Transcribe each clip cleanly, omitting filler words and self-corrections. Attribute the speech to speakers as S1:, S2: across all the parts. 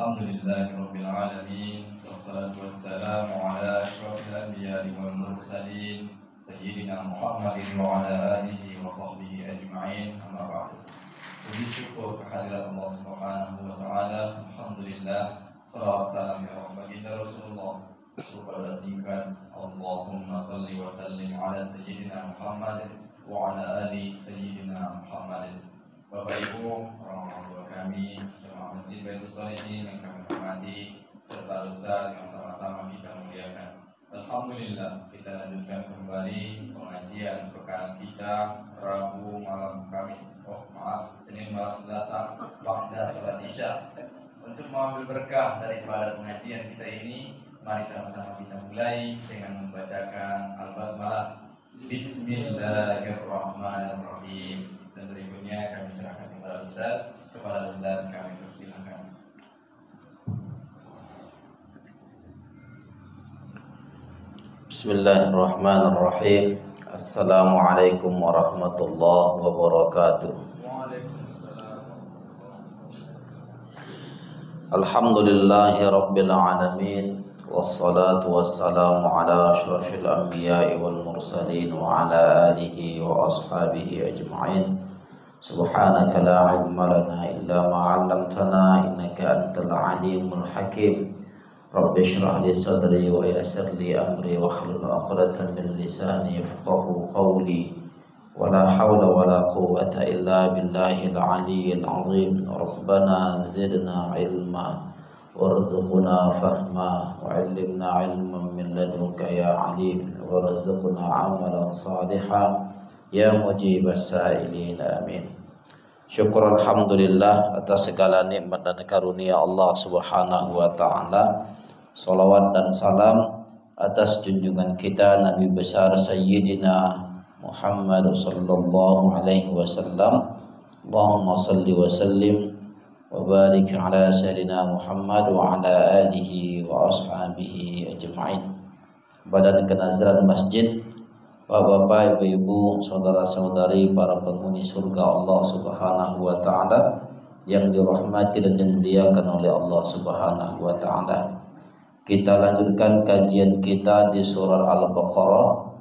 S1: Alhamdulillahirabbil alamin wassalatu wassalamu ala asyrofil anbiya'i wal mursalin sayyidina Muhammadin wa ala alihi wa sahbihi ajma'in. Amma ba'du. Puji syukur kehadirat Allah Subhanahu wa taala. Alhamdulillah, salawat salam ya Rabbina Rasulullah. Kepada singkat Allahumma salli wa sallim ala sayyidina Muhammad wa ala ali sayyidina Muhammad. Bapak Ibu, orang tua kami, jemaah masjid Baitul Shalihin yang kami hormati, serta Ustaz yang sama-sama kita muliakan. Alhamdulillah, kita lanjutkan kembali pengajian pekan kita Rabu malam Kamis, Senin malam Selasa, ba'da salat Isya. Untuk mengambil berkah daripada pengajian kita ini, mari sama-sama kita mulai dengan membacakan Al-Basmalah. Bismillahirrahmanirrahim. Dan berikutnya kami serahkan kepada Ustaz. Kami persilakan.
S2: Bismillahirrahmanirrahim. Assalamualaikum warahmatullahi wabarakatuh.
S1: Waalaikumsalam.
S2: Alhamdulillahi rabbil alamin. Wassalatu wassalamu ala asyrafil anbiya'i wal mursalin wa ala alihi wa ashabihi ajma'in. Subhanaka la ilma lana illa ma 'allamtana innaka antal alimul hakim. Rabbi shrah li sadri wa yassir li amri wa hlul 'uqdatam min lisani yafqahu qawli. Wa la hawla wa la quwwata illa billahil 'aliyyil 'azim. Rabbana zidna ilma warzuqna fahma wa 'allimna 'ilman min ladunka ya 'alim warzuqna 'amalan shalihan ya mujibas sa'ilin amin. Syukur alhamdulillah atas segala nikmat dan karunia Allah Subhanahu wa taala. Salawat dan salam atas junjungan kita Nabi besar Sayyidina Muhammad sallallahu alaihi wasallam. Allahumma salli wa sallim wa barik ala sayyidina Muhammad wa ala alihi wa ashabihi ajma'in. Badan Kenaziran Masjid, Bapak, Ibu-ibu, saudara-saudari, para penghuni surga Allah Subhanahu wa taala yang dirahmati dan dimuliakan oleh Allah Subhanahu wa taala. Kita lanjutkan kajian kita di surah Al-Baqarah.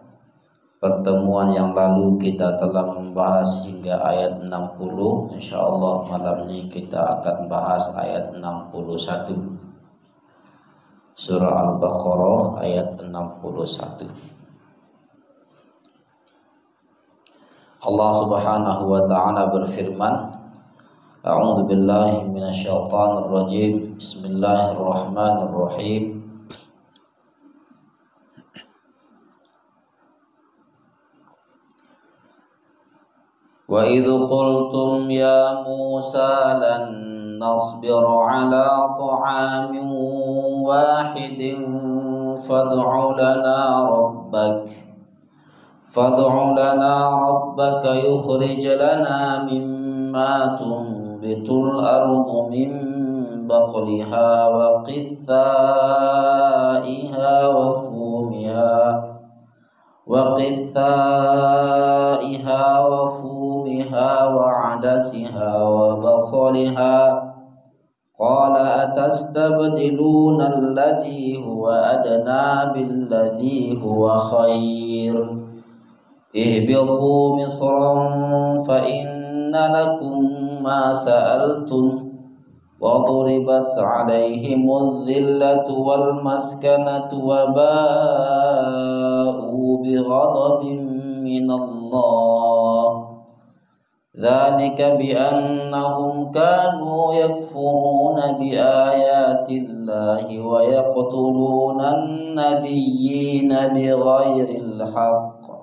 S2: Pertemuan yang lalu kita telah membahas hingga ayat 60. Insyaallah malam ini kita akan bahas ayat 61. Surah Al-Baqarah ayat 61. Allah Subhanahu wa taala berfirman, A'udzu billahi minasyaitonir rajim. Bismillahirrahmanirrahim. Wa idh qultum ya Musa lan nasbiru ala ta'amin wahidin fad'u lana rabbaka yukhrij lana mimma tunbitul ardu min baqliha wa qithaiha wa fumiha wa adasiha wa basaliha. Qala atastabdiluna alladhi huwa adna billadhi huwa khair. Ihbithu misran fa inna lakum ma sa'altum wa duribat 'alaihimudh dhillatu wal maskanatu wa ba'u bighadabin minallah. Dzalika bi annahum kanu yakfuruna bi ayatillahi wa yaqtuluna an-nabiyyina bighairil haqq.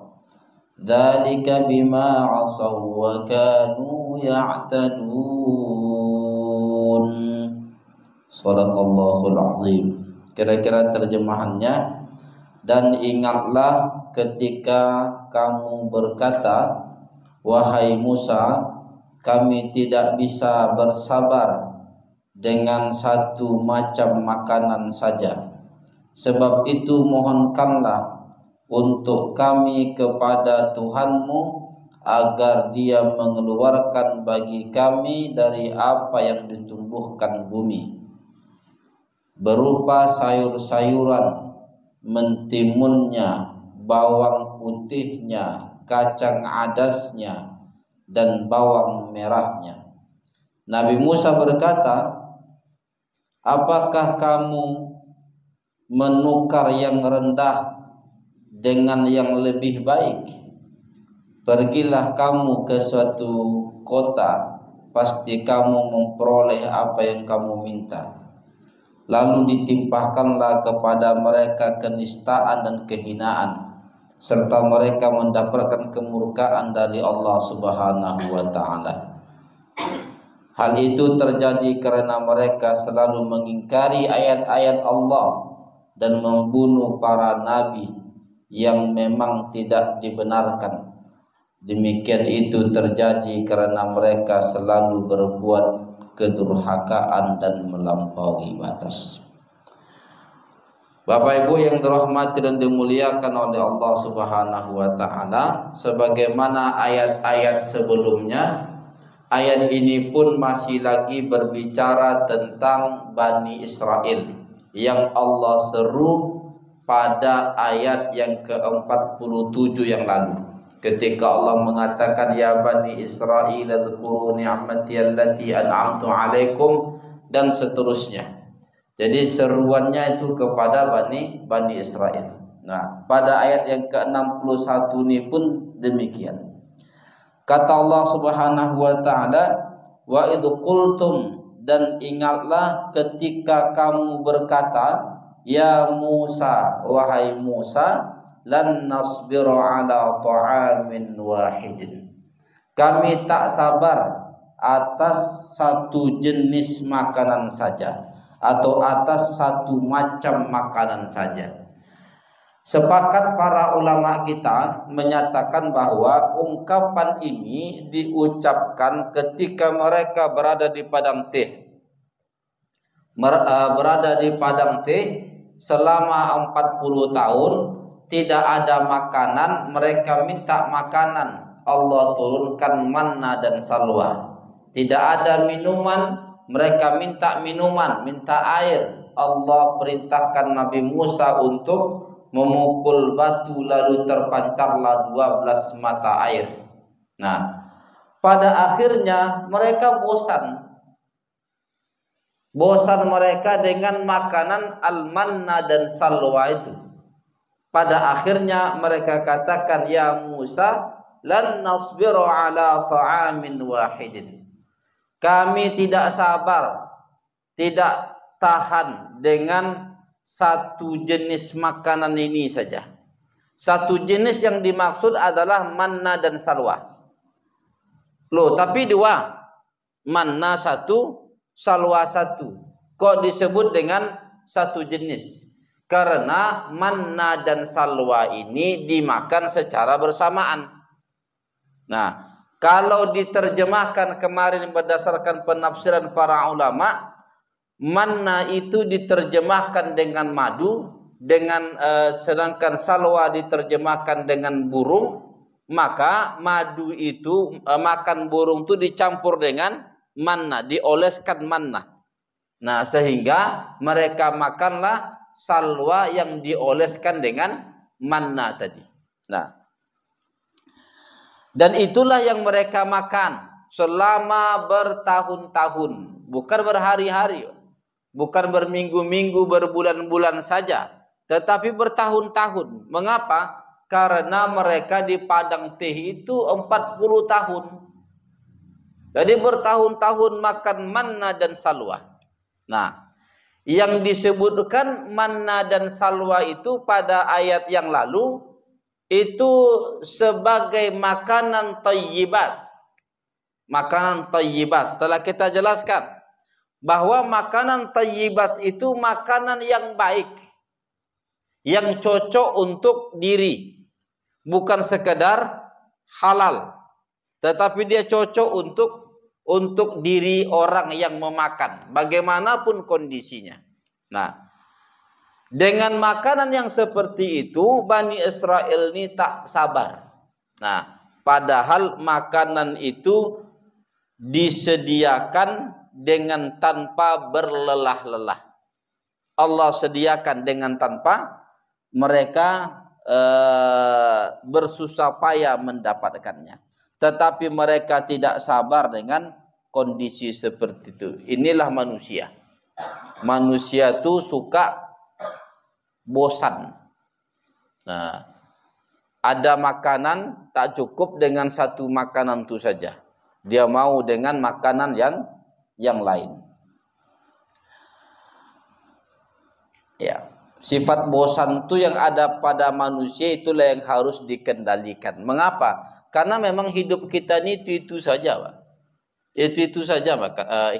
S2: Dzalika bima 'asaw wa kanu ya'tadun. Shadaqallahul azim. Kira-kira terjemahannya, dan ingatlah ketika kamu berkata, wahai Musa, kami tidak bisa bersabar dengan satu macam makanan saja. Sebab itu mohonkanlah untuk kami kepada Tuhanmu agar Dia mengeluarkan bagi kami dari apa yang ditumbuhkan bumi. berupa sayur-sayuran, mentimunnya, bawang putihnya, kacang adasnya, dan bawang merahnya. Nabi Musa berkata, apakah kamu menukar yang rendah dengan yang lebih baik? Pergilah kamu ke suatu kota, pasti kamu memperoleh apa yang kamu minta. Lalu ditimpahkanlah kepada mereka kenistaan dan kehinaan, serta mereka mendapatkan kemurkaan dari Allah Subhanahu wa ta'ala. Hal itu terjadi karena mereka selalu mengingkari ayat-ayat Allah dan membunuh para nabi yang memang tidak dibenarkan. Demikian itu terjadi karena mereka selalu berbuat kedurhakaan dan melampaui batas. Bapak Ibu yang dirahmati dan dimuliakan oleh Allah Subhanahu wa ta'ala, sebagaimana ayat-ayat sebelumnya, ayat ini pun masih lagi berbicara tentang Bani Israel yang Allah seru pada ayat yang ke-47 yang lalu, ketika Allah mengatakan ya Bani Israel dzkuru ni'mati allati an'amtu 'alaikum, dan seterusnya. Jadi seruannya itu kepada Bani Israel. Nah, pada ayat yang ke-61 ini pun demikian. Kata Allah Subhanahu wa ta'ala, wa idh qultum, dan ingatlah ketika kamu berkata, ya Musa, wahai Musa, lan nasbiru ala ta'amin wahidin, kami tak sabar atas satu jenis makanan saja, atau atas satu macam makanan saja. Sepakat para ulama kita menyatakan bahwa ungkapan ini diucapkan ketika mereka berada di padang teh. Berada di padang teh selama 40 tahun, tidak ada makanan, mereka minta makanan. Allah turunkan manna dan salwa. Tidak ada minuman, mereka minta minuman, minta air. Allah perintahkan Nabi Musa untuk memukul batu, lalu terpancarlah 12 mata air. Nah, pada akhirnya mereka bosan mereka dengan makanan al-manna dan salwa itu. Pada akhirnya mereka katakan, ya Musa, lan nasbiru ala ta'amin wahidin, kami tidak sabar, tidak tahan dengan satu jenis makanan ini saja. Satu jenis yang dimaksud adalah manna dan salwa. Loh, tapi dua, manna satu, salwa satu. Kok disebut dengan satu jenis? Karena manna dan salwa ini dimakan secara bersamaan. Nah, kalau diterjemahkan kemarin berdasarkan penafsiran para ulama, manna itu diterjemahkan dengan madu, sedangkan salwa diterjemahkan dengan burung. Maka madu itu, makan burung itu dicampur dengan manna, dioleskan manna. Nah, sehingga mereka makanlah salwa yang dioleskan dengan manna tadi. Nah, dan itulah yang mereka makan selama bertahun-tahun, bukan berhari-hari, bukan berminggu-minggu, berbulan-bulan saja, tetapi bertahun-tahun. Mengapa? Karena mereka di padang teh itu 40 tahun. Jadi bertahun-tahun makan manna dan salwa. Nah, yang disebutkan manna dan salwa itu pada ayat yang lalu itu sebagai makanan thayyibat. Makanan thayyibat. Setelah kita jelaskan bahwa makanan thayyibat itu makanan yang baik, yang cocok untuk diri, bukan sekedar halal, tetapi dia cocok untuk diri orang yang memakan, bagaimanapun kondisinya. Nah, dengan makanan yang seperti itu, Bani Israel ini tak sabar. Nah, padahal makanan itu disediakan dengan tanpa berlelah-lelah. Allah sediakan dengan tanpa mereka bersusah payah mendapatkannya. Tetapi mereka tidak sabar dengan kondisi seperti itu. Inilah manusia. Manusia itu suka bosan. Nah, ada makanan tak cukup dengan satu makanan itu saja. Dia mau dengan makanan yang lain. Ya, sifat bosan itu yang ada pada manusia itulah yang harus dikendalikan. Mengapa? Karena memang hidup kita ini itu saja, Pak. Itu saja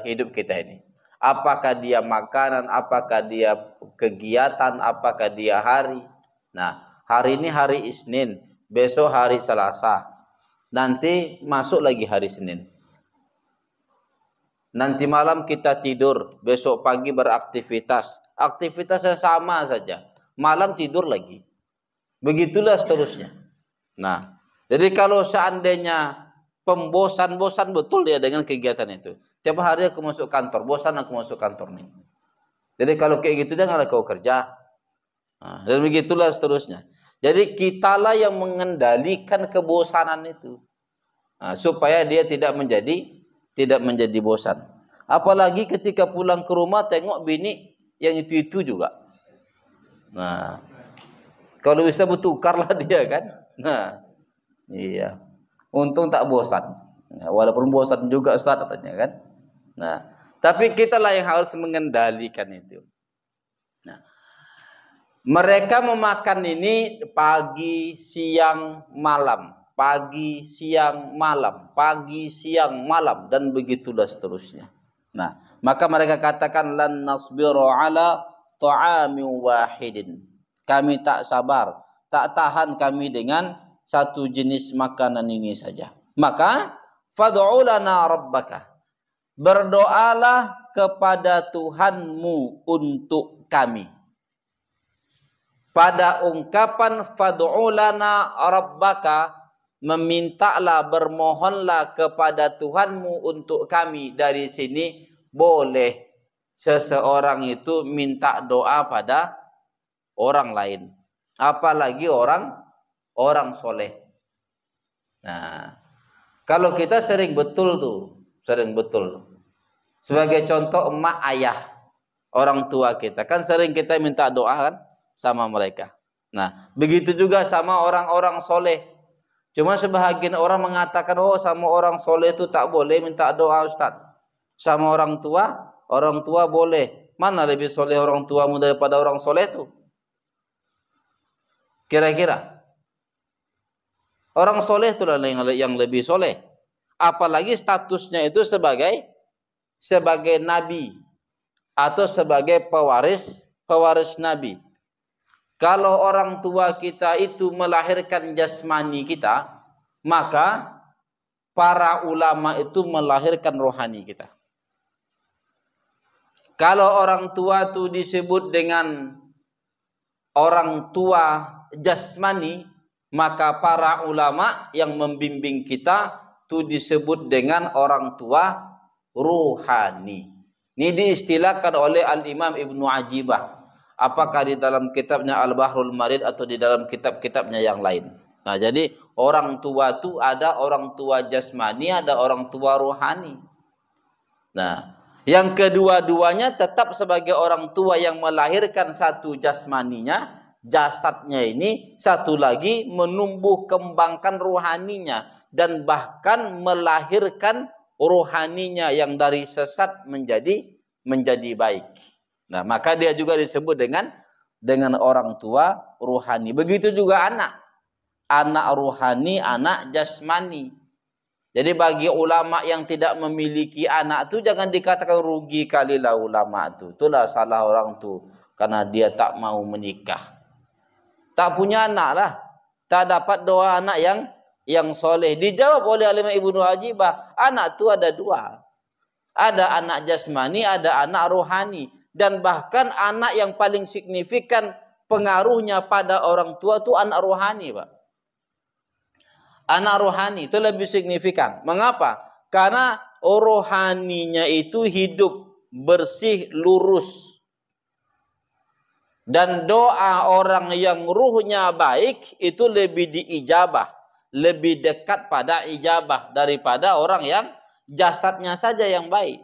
S2: hidup kita ini. Apakah dia makanan, apakah dia kegiatan, apakah dia hari. Nah, hari ini hari Isnin, besok hari Selasa, nanti masuk lagi hari Senin. Nanti malam kita tidur, besok pagi beraktivitas. Aktivitasnya sama saja. Malam tidur lagi. Begitulah seterusnya. Nah, jadi kalau seandainya pembosan-bosan betul dia dengan kegiatan itu. Tiap hari aku masuk kantor, bosan aku masuk kantor nih. Jadi kalau kayak gitu janganlah kau kerja. Nah, dan begitulah seterusnya. Jadi kitalah yang mengendalikan kebosanan itu. Nah, supaya dia tidak menjadi bosan. Apalagi ketika pulang ke rumah tengok bini yang itu juga. Nah, kalau bisa bertukarlah dia kan. Nah, iya. Untung tak bosan. Nah, walaupun bosan juga Ustaz katanya kan. Nah, tapi kitalah yang harus mengendalikan itu. Nah, mereka memakan ini pagi, siang, malam. Pagi, siang, malam. Pagi, siang, malam. Dan begitulah seterusnya. Nah, maka mereka katakan lan nasbiru ala ta'amin wahidin. Kami tak sabar, tak tahan kami dengan satu jenis makanan ini saja. Maka fad'u lana rabbaka. Berdoalah kepada Tuhanmu untuk kami. Pada ungkapan fad'u lana rabbaka, memintalah, bermohonlah kepada Tuhanmu untuk kami. Dari sini boleh seseorang itu minta doa pada orang lain, apalagi orang soleh. Nah, kalau kita sering betul. Sebagai contoh emak ayah, orang tua kita kan sering kita minta doa kan sama mereka. Nah, begitu juga sama orang-orang soleh. Cuma sebahagian orang mengatakan, oh sama orang soleh itu tak boleh minta doa Ustaz. Sama orang tua boleh. Mana lebih soleh orang tuamu daripada orang soleh itu? Kira-kira. Orang soleh itulah yang lebih soleh. Apalagi statusnya itu sebagai nabi atau sebagai pewaris nabi. Kalau orang tua kita itu melahirkan jasmani kita, maka para ulama itu melahirkan rohani kita. Kalau orang tua itu disebut dengan orang tua jasmani, maka para ulama yang membimbing kita itu disebut dengan orang tua ruhani. Ini diistilahkan oleh Al-Imam Ibnu Ajibah. Apakah di dalam kitabnya Al-Bahrul Marid atau di dalam kitab-kitabnya yang lain. Nah, jadi orang tua itu ada orang tua jasmani, ada orang tua rohani. Nah, yang kedua-duanya tetap sebagai orang tua yang melahirkan satu jasmaninya, jasadnya ini, satu lagi menumbuh kembangkan rohaninya dan bahkan melahirkan rohaninya yang dari sesat menjadi baik. Nah, maka dia juga disebut dengan orang tua rohani. Begitu juga anak rohani, anak jasmani. Jadi bagi ulama yang tidak memiliki anak itu jangan dikatakan rugi kalilah ulama itu. Itulah salah orang tu karena dia tak mau menikah. Tak punya anak lah. Tak dapat doa anak yang soleh. Dijawab oleh Imam Ibnu Ajibah, anak itu ada dua. Ada anak jasmani, ada anak rohani. Dan bahkan anak yang paling signifikan pengaruhnya pada orang tua itu anak rohani, Pak. Anak rohani itu lebih signifikan. Mengapa? Karena rohaninya itu hidup, bersih, lurus. Dan doa orang yang ruhnya baik itu lebih diijabah, lebih dekat pada ijabah daripada orang yang jasadnya saja yang baik.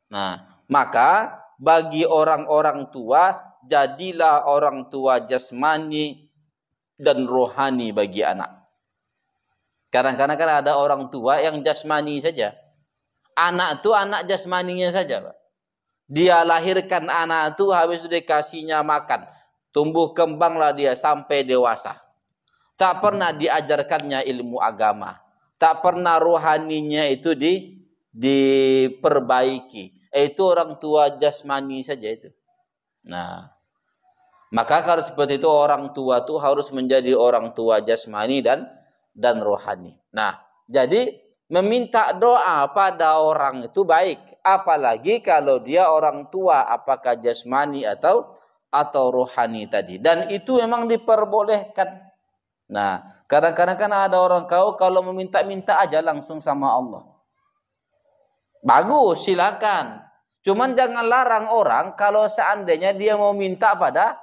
S2: Nah, maka bagi orang-orang tua, jadilah orang tua jasmani dan rohani bagi anak. Kadang-kadang kan ada orang tua yang jasmani saja. Anak itu anak jasmaninya saja, Pak. Dia lahirkan anak itu, habis itu dikasihnya makan. Tumbuh kembanglah dia sampai dewasa. Tak pernah diajarkannya ilmu agama. Tak pernah rohaninya itu diperbaiki. Itu orang tua jasmani saja itu. Nah, maka kalau seperti itu orang tua itu harus menjadi orang tua jasmani dan rohani. Nah, jadi meminta doa pada orang itu baik, apalagi kalau dia orang tua, apakah jasmani atau rohani tadi. Dan itu memang diperbolehkan. Nah, kadang-kadang kan ada orang kalau meminta-minta aja langsung sama Allah. Bagus, silakan. Cuman jangan larang orang kalau seandainya dia mau minta pada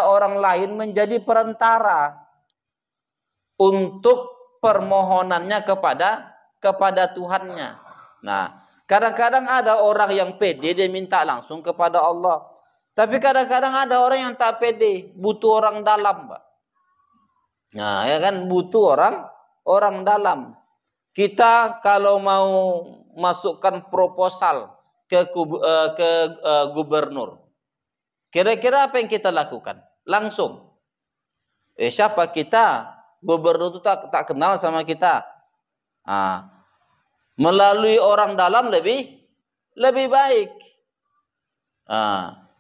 S2: orang lain menjadi perantara untuk permohonannya kepada Tuhannya. Nah, kadang-kadang ada orang yang pede dia minta langsung kepada Allah. Tapi kadang-kadang ada orang yang tak pede, butuh orang dalam, Pak. Nah, ya kan, butuh orang dalam. Kita kalau mau masukkan proposal ke gubernur, kira-kira apa yang kita lakukan? Langsung. Siapa kita? Gubernur itu tak kenal sama kita. Melalui orang dalam lebih baik.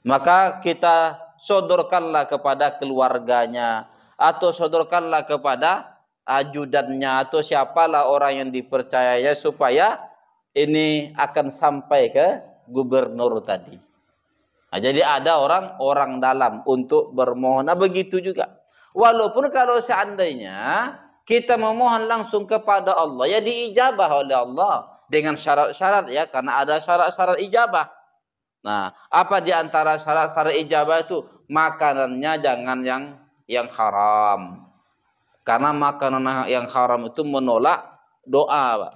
S2: Maka kita sodorkanlah kepada keluarganya, atau sodorkanlah kepada ajudannya, atau siapalah orang yang dipercayanya, supaya ini akan sampai ke gubernur tadi. Nah, jadi ada orang dalam untuk bermohon. Nah, begitu juga. Walaupun kalau seandainya kita memohon langsung kepada Allah, ya diijabah oleh Allah dengan syarat-syarat, ya, karena ada syarat-syarat ijabah. Nah, apa di antara syarat-syarat ijabah itu? Makanannya jangan yang haram. Karena makanan yang haram itu menolak doa, Pak.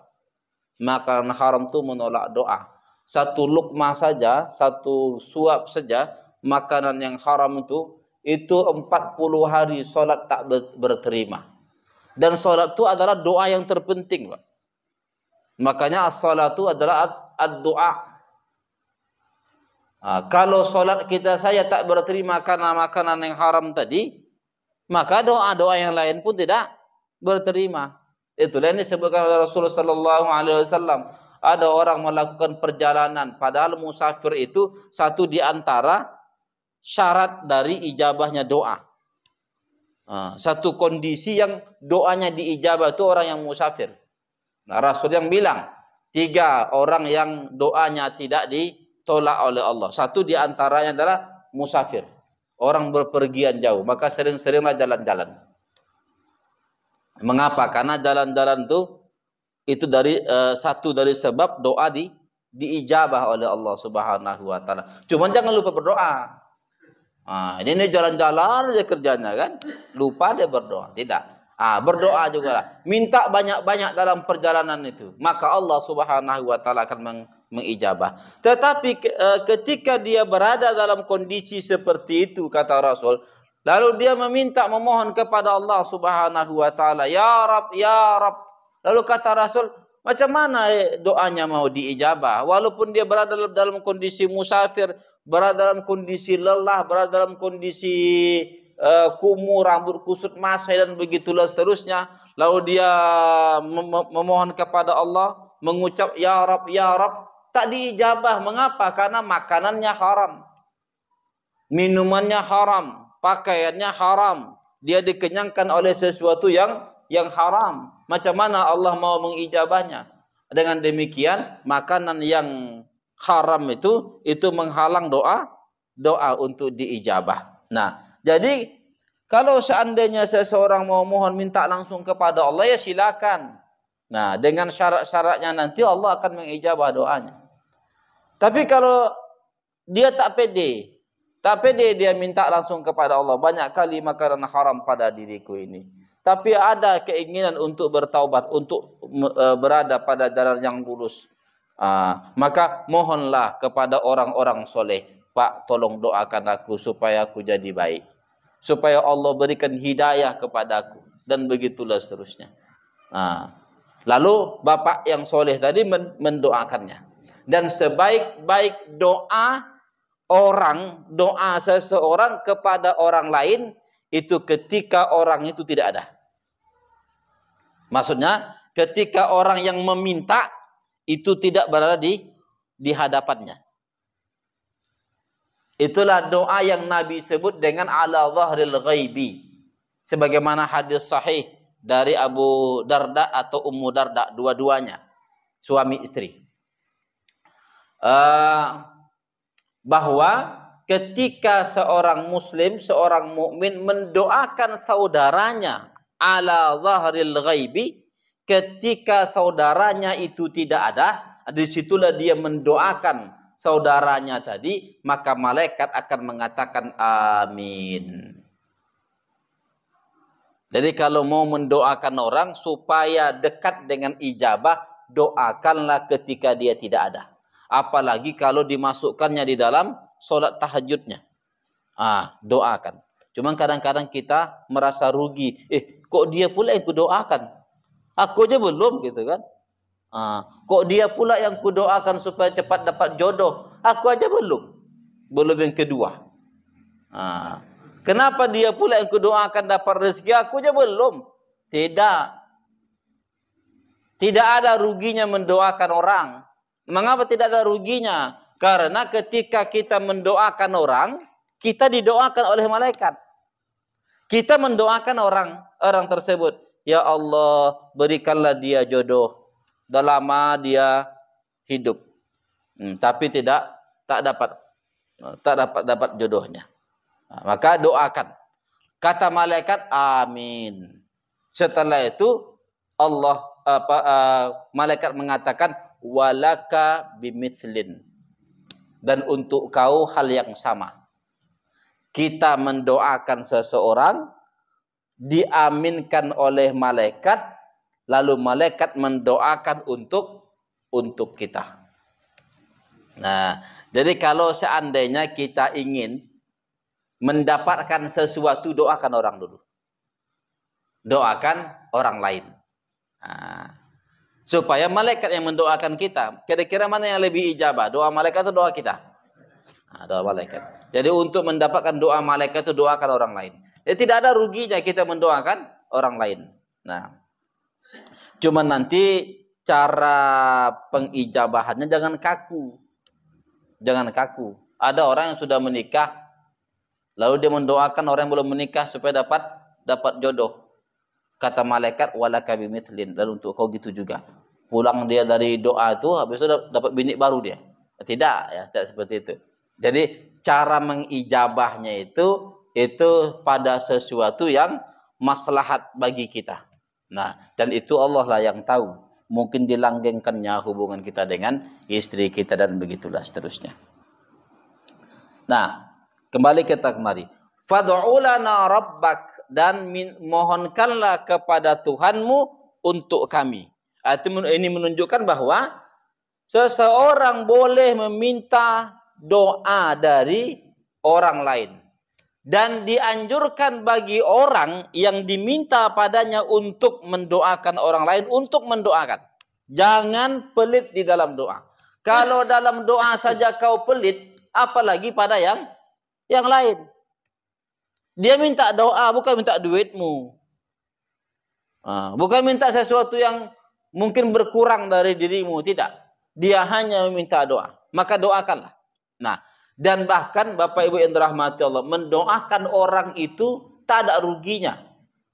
S2: Makanan haram itu menolak doa. Satu lukmah saja, satu suap saja, makanan yang haram itu 40 hari sholat tak berterima. Dan sholat itu adalah doa yang terpenting, Pak. Makanya as-sholat itu adalah ad-doa. Kalau sholat kita saya tak berterima karena makanan yang haram tadi, maka doa-doa yang lain pun tidak berterima. Itulah yang disebutkan oleh Rasulullah SAW. Ada orang melakukan perjalanan, padahal musafir itu satu di antara syarat dari ijabahnya doa. Satu kondisi yang doanya diijabah itu orang yang musafir. Nah, Rasul yang bilang 3 orang yang doanya tidak ditolak oleh Allah. Satu di antaranya adalah musafir, orang berpergian jauh. Maka sering-seringlah jalan-jalan. Mengapa? Karena jalan-jalan itu dari satu dari sebab doa diijabah oleh Allah Subhanahu wa taala. Cuman jangan lupa berdoa. Ini jalan-jalan aja kerjanya kan, lupa dia berdoa. Tidak. Berdoa juga lah. Minta banyak-banyak dalam perjalanan itu, maka Allah Subhanahu wa taala akan mengijabah. Tetapi ketika dia berada dalam kondisi seperti itu, kata Rasul, lalu dia memohon kepada Allah Subhanahu wa taala, ya Rabb, ya Rabb. Lalu kata Rasul, macam mana doanya mau diijabah? Walaupun dia berada dalam kondisi musafir, berada dalam kondisi lelah, berada dalam kondisi kumuh, rambut kusut masai dan begitulah seterusnya. Lalu dia memohon kepada Allah, mengucap ya Rabb, ya Rabb, tak diijabah. Mengapa? Karena makanannya haram, minumannya haram, pakaiannya haram. Dia dikenyangkan oleh sesuatu yang haram. Macam mana Allah mau mengijabahnya? Dengan demikian, makanan yang haram itu menghalang doa untuk diijabah. Nah, jadi kalau seandainya seseorang mau mohon minta langsung kepada Allah, ya silakan. Nah, dengan syarat-syaratnya nanti Allah akan mengijabah doanya. Tapi kalau dia tak pede, Tapi dia minta langsung kepada Allah. Banyak kali makanan haram pada diriku ini. Tapi ada keinginan untuk bertaubat, untuk berada pada jalan yang lurus. Maka mohonlah kepada orang-orang soleh, Pak, tolong doakan aku supaya aku jadi baik. Supaya Allah berikan hidayah kepadaku. Dan begitulah seterusnya. Lalu bapak yang soleh tadi mendoakannya. Dan sebaik-baik doa seseorang kepada orang lain itu ketika orang itu tidak ada. Maksudnya ketika orang yang meminta itu tidak berada di hadapannya. Itulah doa yang Nabi sebut dengan ala zahril ghaibi. Sebagaimana hadis sahih dari Abu Darda atau Ummu Darda, dua-duanya suami istri. Bahwa ketika seorang muslim, seorang mukmin mendoakan saudaranya ala zahril ghaibi, ketika saudaranya itu tidak ada, disitulah dia mendoakan saudaranya tadi, maka malaikat akan mengatakan amin. Jadi kalau mau mendoakan orang supaya dekat dengan ijabah, doakanlah ketika dia tidak ada. Apalagi kalau dimasukkannya di dalam sholat tahajudnya. Doakan. Cuman kadang-kadang kita merasa rugi. Kok dia pula yang kudoakan? Aku aja belum, gitu kan. Kok dia pula yang kudoakan supaya cepat dapat jodoh? Aku aja belum. Belum yang kedua. Kenapa dia pula yang kudoakan dapat rezeki? Aku aja belum. Tidak. Tidak ada ruginya mendoakan orang. Mengapa tidak ada ruginya? Karena ketika kita mendoakan orang, kita didoakan oleh malaikat. Kita mendoakan orang tersebut. Ya Allah, berikanlah dia jodoh. Dah lama dia hidup. Tapi tak dapat jodohnya. Maka doakan. Kata malaikat, amin. Setelah itu malaikat mengatakan, walaka bimithlin, dan untuk kau hal yang sama. Kita mendoakan seseorang, diaminkan oleh malaikat, lalu malaikat mendoakan untuk kita. Nah, jadi kalau seandainya kita ingin mendapatkan sesuatu, doakan orang dulu. Doakan orang lain. Supaya malaikat yang mendoakan kita. Kira-kira mana yang lebih ijabah? Doa malaikat atau doa kita? Doa malaikat. Jadi untuk mendapatkan doa malaikat itu doakan orang lain. Jadi tidak ada ruginya kita mendoakan orang lain. Nah, cuman nanti cara pengijabahannya jangan kaku. Jangan kaku. Ada orang yang sudah menikah, lalu dia mendoakan orang yang belum menikah supaya dapat jodoh. Kata malaikat, walaka bimithlin, dan untuk kau gitu juga. Pulang dia dari doa itu, habis itu dapat bini baru dia. Tidak, ya, tidak seperti itu. Jadi cara mengijabahnya itu pada sesuatu yang maslahat bagi kita. Nah, dan itu Allah lah yang tahu. Mungkin dilanggengkannya hubungan kita dengan istri kita dan begitulah seterusnya. Nah, kembali kita kemari. Fad'u lana rabbak, dan mohonkanlah kepada Tuhanmu untuk kami. Ini menunjukkan bahwa seseorang boleh meminta doa dari orang lain. Dan dianjurkan bagi orang yang diminta padanya untuk mendoakan orang lain, untuk mendoakan. Jangan pelit di dalam doa. Kalau dalam doa saja kau pelit, apalagi pada yang lain. Dia minta doa, bukan minta duitmu. Bukan minta sesuatu yang mungkin berkurang dari dirimu. Tidak. Dia hanya meminta doa. Maka doakanlah. Nah, dan bahkan Bapak Ibu yang dirahmati Allah, mendoakan orang itu tak ada ruginya.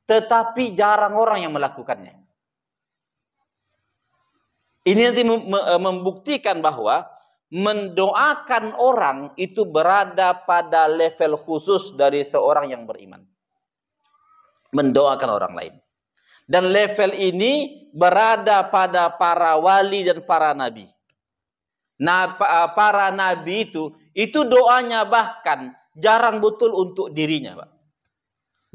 S2: Tetapi jarang orang yang melakukannya. Ini nanti membuktikan bahwa mendoakan orang itu berada pada level khusus dari seorang yang beriman. Mendoakan orang lain. Dan level ini berada pada para wali dan para nabi. Nah, para nabi itu doanya bahkan jarang betul untuk dirinya, Pak.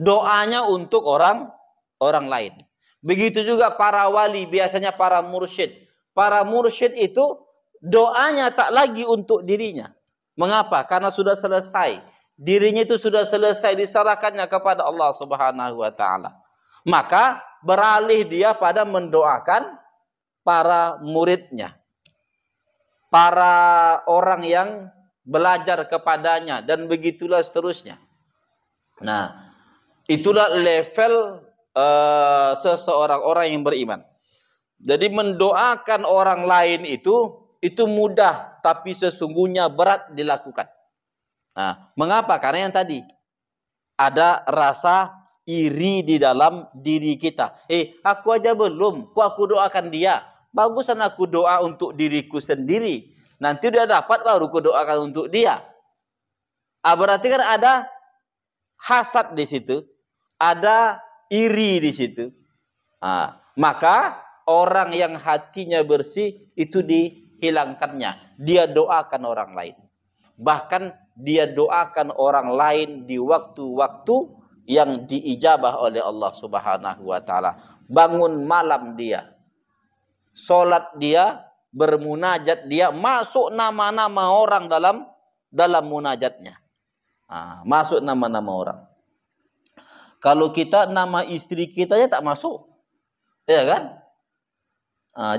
S2: Doanya untuk orang lain. Begitu juga para wali, biasanya para mursyid. Para mursyid itu doanya tak lagi untuk dirinya. Mengapa? Karena sudah selesai. Dirinya itu sudah selesai diserahkannya kepada Allah Subhanahu wa taala. Maka beralih dia pada mendoakan para muridnya, para orang yang belajar kepadanya, dan begitulah seterusnya. Nah, itulah level seseorang orang yang beriman. Jadi mendoakan orang lain itu mudah, tapi sesungguhnya berat dilakukan. Nah, mengapa? Karena yang tadi ada rasa iri di dalam diri kita. Aku aja belum, kok aku doakan dia? Bagusan aku doa untuk diriku sendiri. Nanti udah dapat baru aku doakan untuk dia. Berarti kan ada hasad di situ, ada iri di situ. Maka orang yang hatinya bersih itu dihilangkannya. Dia doakan orang lain. Bahkan dia doakan orang lain di waktu-waktu yang diijabah oleh Allah Subhanahu wa taala. Bangun malam dia, salat dia, bermunajat dia, masuk nama-nama orang dalam munajatnya. Masuk nama-nama orang. Kalau kita nama istri kita tak masuk. Ya kan?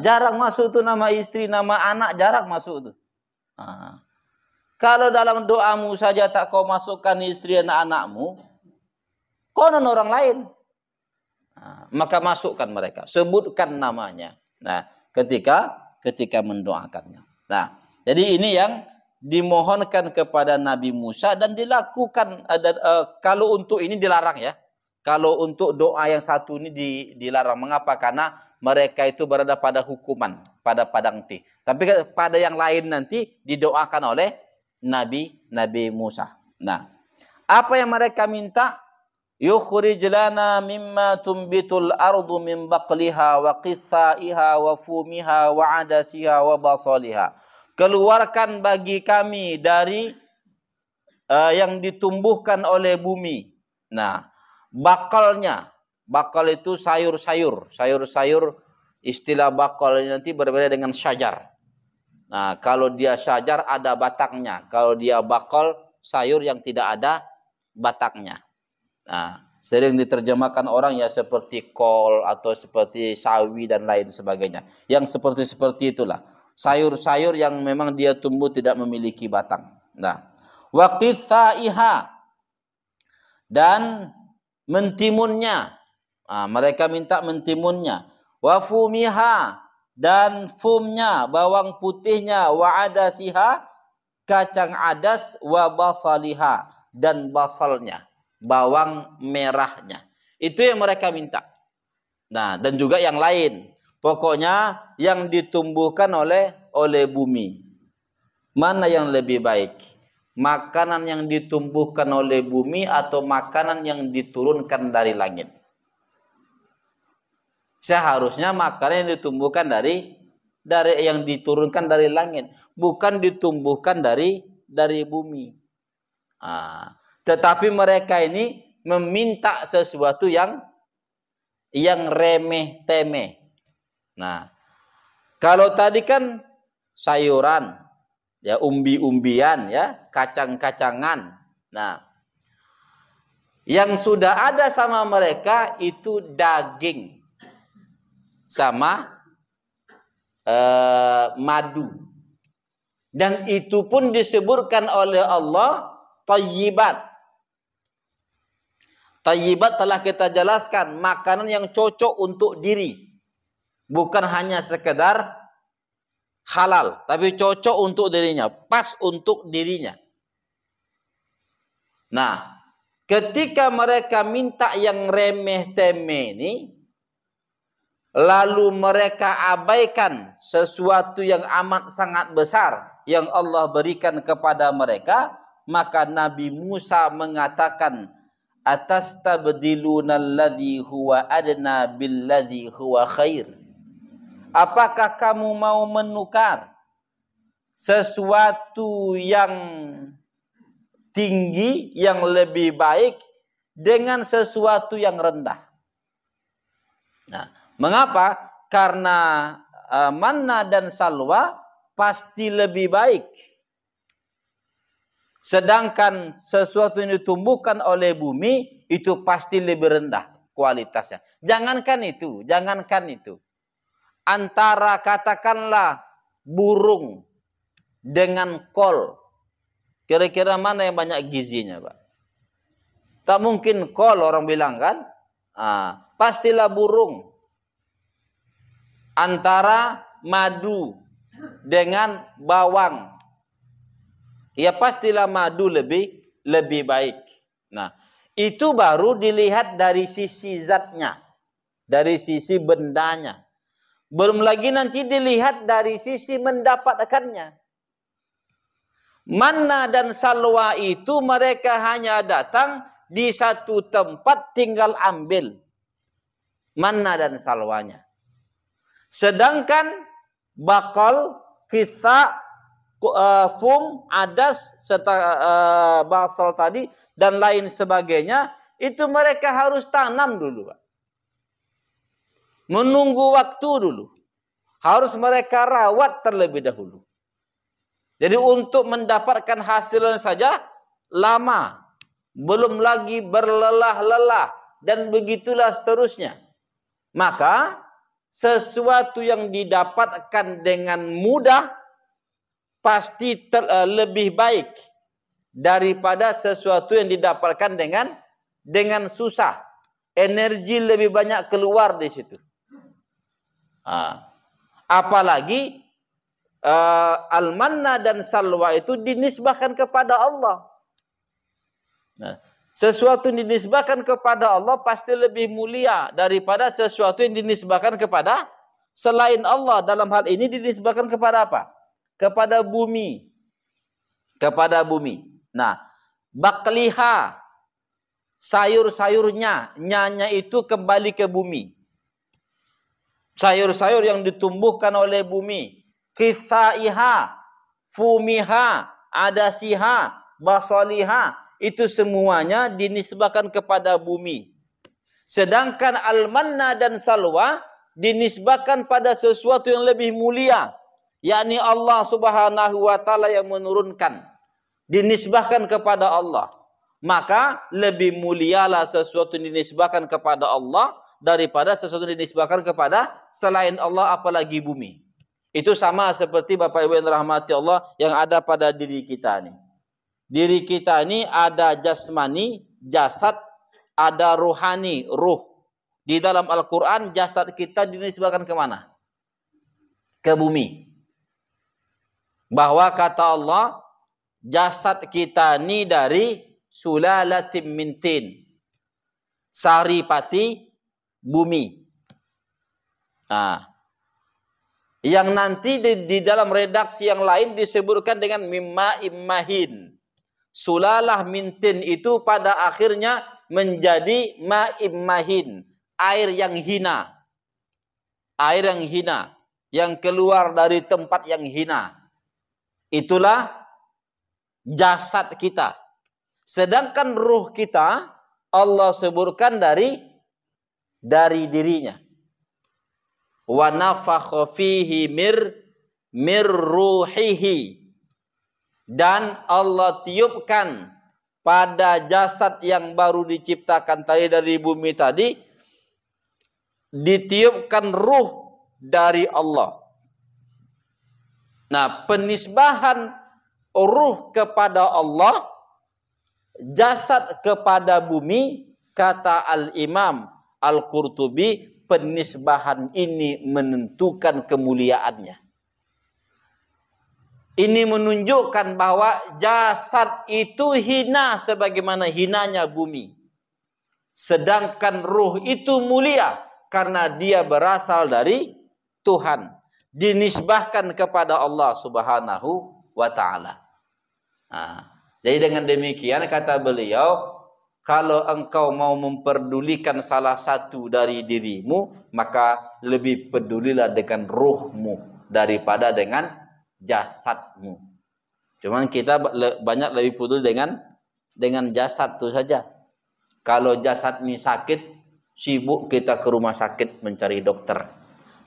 S2: Jarang masuk tuh nama istri, nama anak jarang masuk tuh. Kalau dalam doamu saja tak kau masukkan istri anak-anakmu, konon orang lain. Maka masukkan mereka, sebutkan namanya. Nah, ketika mendoakannya. Nah, jadi ini yang dimohonkan kepada Nabi Musa dan dilakukan. Kalau untuk ini dilarang ya. Kalau untuk doa yang satu ini dilarang. Mengapa? Karena mereka itu berada pada hukuman, pada padang tih. Tapi pada yang lain nanti didoakan oleh Nabi Musa. Nah, apa yang mereka minta? Yukhrij lana mimma tumbitul ardu min baqliha wa qithaiha wa fumiha wa adasiha wa basaliha. Keluarkan bagi kami dari yang ditumbuhkan oleh bumi. Nah, bakalnya. Bakal itu sayur-sayur. Sayur-sayur, istilah bakal nanti berbeda dengan syajar. Nah, kalau dia syajar ada batangnya. Kalau dia bakal, sayur yang tidak ada batangnya. Nah, sering diterjemahkan orang ya seperti kol atau seperti sawi dan lain sebagainya. Yang seperti itulah. Sayur-sayur yang memang dia tumbuh tidak memiliki batang. Nah, wa qithaiha, dan mentimunnya. Mereka minta mentimunnya. Wa fumiha, dan fumnya, bawang putihnya. Wa adasiha, kacang adas. Wa basaliha, dan basalnya, bawang merahnya. Itu yang mereka minta. Nah, dan juga yang lain. Pokoknya yang ditumbuhkan oleh bumi. Mana yang lebih baik? Makanan yang ditumbuhkan oleh bumi atau makanan yang diturunkan dari langit? Seharusnya makanan yang ditumbuhkan dari yang diturunkan dari langit, bukan ditumbuhkan dari bumi. Tetapi mereka ini meminta sesuatu yang remeh temeh. Nah, kalau tadi kan sayuran, ya umbi-umbian, ya kacang-kacangan. Nah, yang sudah ada sama mereka itu daging sama madu. Dan itu pun disebutkan oleh Allah thayyibat. Thayyibat telah kita jelaskan, makanan yang cocok untuk diri. Bukan hanya sekedar halal, tapi cocok untuk dirinya, pas untuk dirinya. Nah, ketika mereka minta yang remeh-temeh ini, lalu mereka abaikan sesuatu yang amat sangat besar yang Allah berikan kepada mereka, maka Nabi Musa mengatakan, atastabdiluna alladhi huwa adna billadhi huwa khair. Apakah kamu mau menukar sesuatu yang tinggi, yang lebih baik dengan sesuatu yang rendah. Nah, mengapa? Karena manna dan salwa pasti lebih baik. Sedangkan sesuatu yang ditumbuhkan oleh bumi itu pasti lebih rendah kualitasnya. Jangankan itu. Antara katakanlah burung dengan kol, kira-kira mana yang banyak gizinya, Pak? Tak mungkin kol, orang bilang kan? Pastilah burung. Antara madu dengan bawang, ya pastilah madu lebih baik. Nah, itu baru dilihat dari sisi zatnya, dari sisi bendanya. Belum lagi nanti dilihat dari sisi mendapatkannya. Manna dan salwa itu mereka hanya datang di satu tempat, tinggal ambil manna dan salwanya. Sedangkan bakal, kisah, fum, adas, serta basal tadi dan lain sebagainya, itu mereka harus tanam dulu, Pak. Menunggu waktu dulu. Harus mereka rawat terlebih dahulu. Jadi untuk mendapatkan hasilnya saja lama. Belum lagi berlelah-lelah dan begitulah seterusnya. Maka sesuatu yang didapatkan dengan mudah pasti lebih baik daripada sesuatu yang didapatkan dengan susah. Energi lebih banyak keluar di situ. Apalagi al-manna dan salwa itu dinisbahkan kepada Allah. Nah, sesuatu yang dinisbahkan kepada Allah pasti lebih mulia daripada sesuatu yang dinisbahkan kepada selain Allah. Dalam hal ini dinisbahkan kepada apa? Kepada bumi. Kepada bumi. Nah, bakliha, sayur-sayurnya, nyanya itu kembali ke bumi. Sayur-sayur yang ditumbuhkan oleh bumi. Kisaiha, fumiha, adasiha, basaliha, itu semuanya dinisbahkan kepada bumi. Sedangkan al-manna dan salwa dinisbahkan pada sesuatu yang lebih mulia, yakni Allah Subhanahu wa taala yang menurunkan. Dinisbahkan kepada Allah. Maka lebih mulialah sesuatu yang dinisbahkan kepada Allah daripada sesuatu yang dinisbahkan kepada selain Allah, apalagi bumi. Itu sama seperti Bapak Ibu yang dirahmati Allah yang ada pada diri kita ini. Diri kita ini ada jasmani, jasad, ada ruhani, ruh. Di dalam Al-Quran jasad kita dinisbahkan kemana? Ke bumi. Bahwa kata Allah, jasad kita ini dari sulalatim min tin, saripati bumi. Yang nanti di dalam redaksi yang lain disebutkan dengan mimma immahin. Sulalah min tin itu pada akhirnya menjadi ma'immahin, air yang hina. Air yang hina, yang keluar dari tempat yang hina. Itulah jasad kita. Sedangkan ruh kita Allah sebutkan dari dirinya. Wa nafakha fihi mir ruhihi. Dan Allah tiupkan pada jasad yang baru diciptakan tadi dari bumi tadi, ditiupkan ruh dari Allah. Nah, penisbahan ruh kepada Allah, jasad kepada bumi, kata Al-Imam Al-Qurtubi, penisbahan ini menentukan kemuliaannya. Ini menunjukkan bahwa jasad itu hina sebagaimana hinanya bumi. Sedangkan ruh itu mulia karena dia berasal dari Tuhan. Dinisbahkan kepada Allah Subhanahu wa ta'ala. Jadi dengan demikian kata beliau, kalau engkau mau memperdulikan salah satu dari dirimu, maka lebih pedulilah dengan ruhmu daripada dengan jasadmu. Cuman kita banyak lebih peduli dengan dengan jasad itu saja. Kalau jasad ini sakit, sibuk kita ke rumah sakit mencari dokter.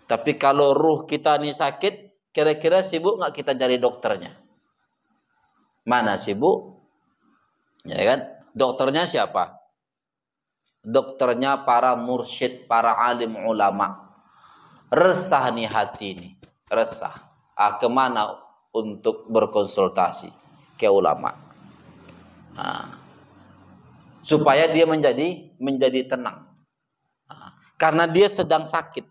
S2: Tapi kalau ruh kita ini sakit, kira-kira sibuk nggak kita cari dokternya? Mana sibuk? Ya kan? Dokternya siapa? Dokternya para mursyid, para alim ulama. Resah nih hati ini, resah. Kemana untuk berkonsultasi? Ke ulama. Supaya dia menjadi tenang. Karena dia sedang sakit.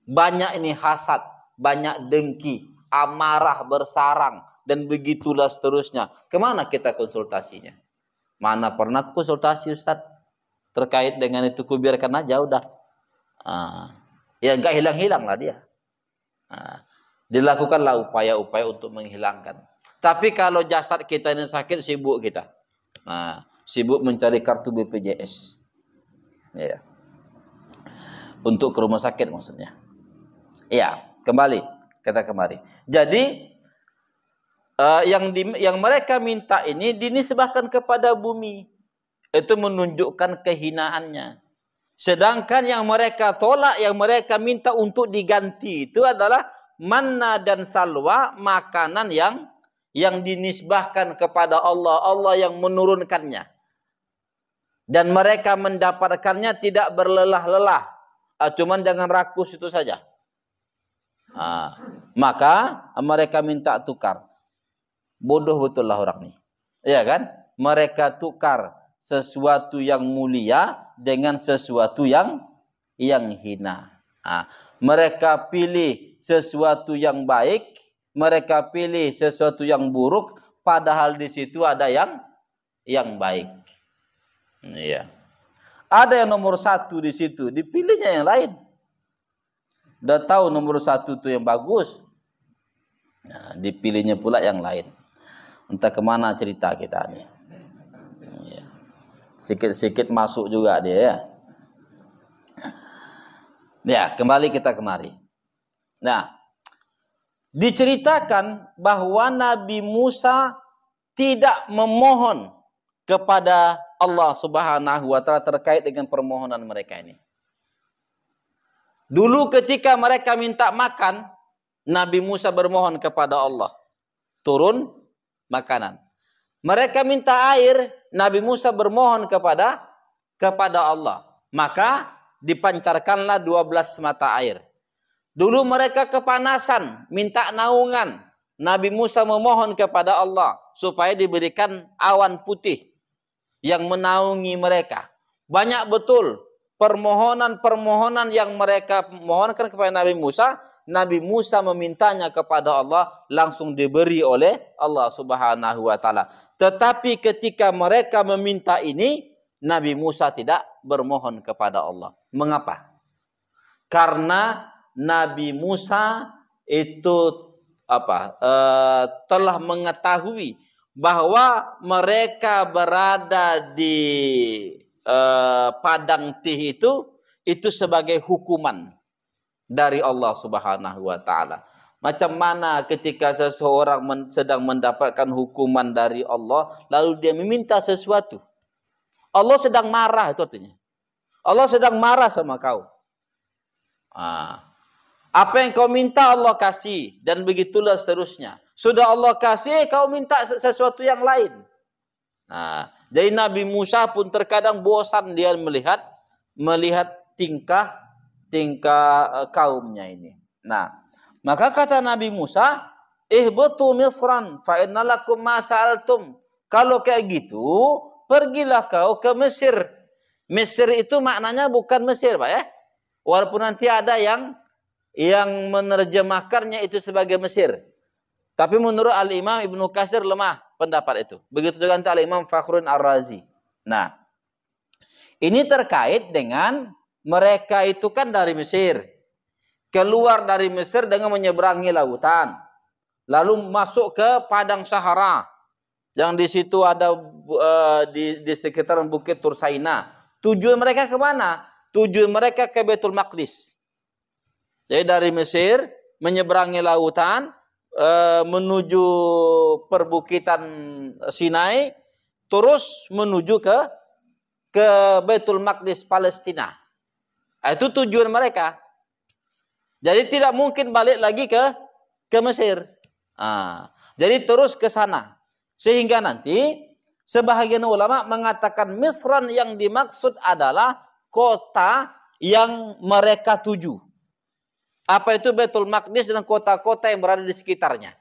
S2: Banyak ini hasad, banyak dengki, amarah bersarang, dan begitulah seterusnya. Kemana kita konsultasinya? Mana pernah konsultasi Ustaz? Terkait dengan itu kubiarkan aja udah. Ya enggak hilang-hilang lah dia. Dilakukanlah upaya-upaya untuk menghilangkan. Tapi kalau jasad kita ini sakit, sibuk kita. Sibuk mencari kartu BPJS. Ya. Untuk ke rumah sakit maksudnya. Ya, kembali. Jadi yang mereka minta ini dinisbahkan kepada bumi. Itu menunjukkan kehinaannya. Sedangkan yang mereka tolak, yang mereka minta untuk diganti itu adalah manna dan salwa, makanan yang dinisbahkan kepada Allah, Allah yang menurunkannya. Dan mereka mendapatkannya tidak berlelah-lelah, cuman dengan rakus itu saja. Maka mereka minta tukar. Bodoh betul lah orang ini. Iya kan? Mereka tukar sesuatu yang mulia dengan sesuatu yang hina. Mereka pilih sesuatu yang baik, mereka pilih sesuatu yang buruk, padahal di situ ada yang baik. Iya. Ada yang nomor satu di situ, dipilihnya yang lain. Udah tahu nomor satu itu yang bagus, dipilihnya pula yang lain. Entah kemana cerita kita nih. Sikit-sikit masuk juga dia ya. Ya, kembali kita kemari. Nah, diceritakan bahwa Nabi Musa tidak memohon kepada Allah Subhanahu wa taala terkait dengan permohonan mereka ini. Dulu ketika mereka minta makan, Nabi Musa bermohon kepada Allah, turun makanan. Mereka minta air, Nabi Musa bermohon kepada Allah. Maka dipancarkanlah 12 mata air. Dulu mereka kepanasan, minta naungan. Nabi Musa memohon kepada Allah supaya diberikan awan putih yang menaungi mereka. Banyak betul permohonan-permohonan yang mereka mohonkan kepada Nabi Musa. Nabi Musa memintanya kepada Allah, langsung diberi oleh Allah Subhanahu wa taala. Tetapi ketika mereka meminta ini, Nabi Musa tidak bermohon kepada Allah. Mengapa? Karena Nabi Musa itu telah mengetahui bahwa mereka berada di padang tih itu sebagai hukuman dari Allah Subhanahu wa taala. Macam mana ketika seseorang sedang mendapatkan hukuman dari Allah, lalu dia meminta sesuatu. Allah sedang marah, itu artinya. Allah sedang marah sama kau. Apa yang kau minta Allah kasih, dan begitulah seterusnya. Sudah Allah kasih, kau minta sesuatu yang lain. Jadi Nabi Musa pun terkadang bosan dia melihat tingkah kaumnya ini. Nah, maka kata Nabi Musa, ihbutu Misran fa innalakum ma sa'altum. Kalau kayak gitu, pergilah kau ke Mesir. Mesir itu maknanya bukan Mesir, Pak ya. Walaupun nanti ada yang menerjemahkannya itu sebagai Mesir. Tapi menurut Al-Imam Ibnu Katsir lemah pendapat itu. Begitu juga Al-Imam Fakhruddin Ar-Razi. Nah, ini terkait dengan mereka itu kan dari Mesir. Keluar dari Mesir dengan menyeberangi lautan. Lalu masuk ke padang Sahara. Yang di situ ada di sekitaran Bukit Tursaina. Tujuan mereka ke mana? Tujuan mereka ke Baitul Maqdis. Jadi dari Mesir menyeberangi lautan menuju perbukitan Sinai, terus menuju ke Baitul Maqdis Palestina. Itu tujuan mereka. Jadi tidak mungkin balik lagi ke Mesir. Jadi terus ke sana. Sehingga nanti sebahagian ulama mengatakan Misran yang dimaksud adalah kota yang mereka tuju. Apa itu Baitul Maqdis dan kota-kota yang berada di sekitarnya.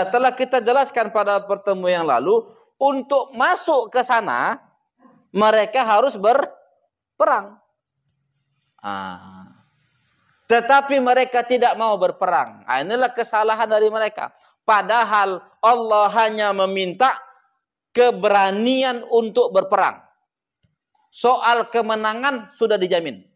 S2: Telah kita jelaskan pada pertemuan yang lalu, untuk masuk ke sana mereka harus berperang. Tetapi mereka tidak mau berperang. Inilah kesalahan dari mereka. Padahal Allah hanya meminta keberanian untuk berperang. Soal kemenangan sudah dijamin.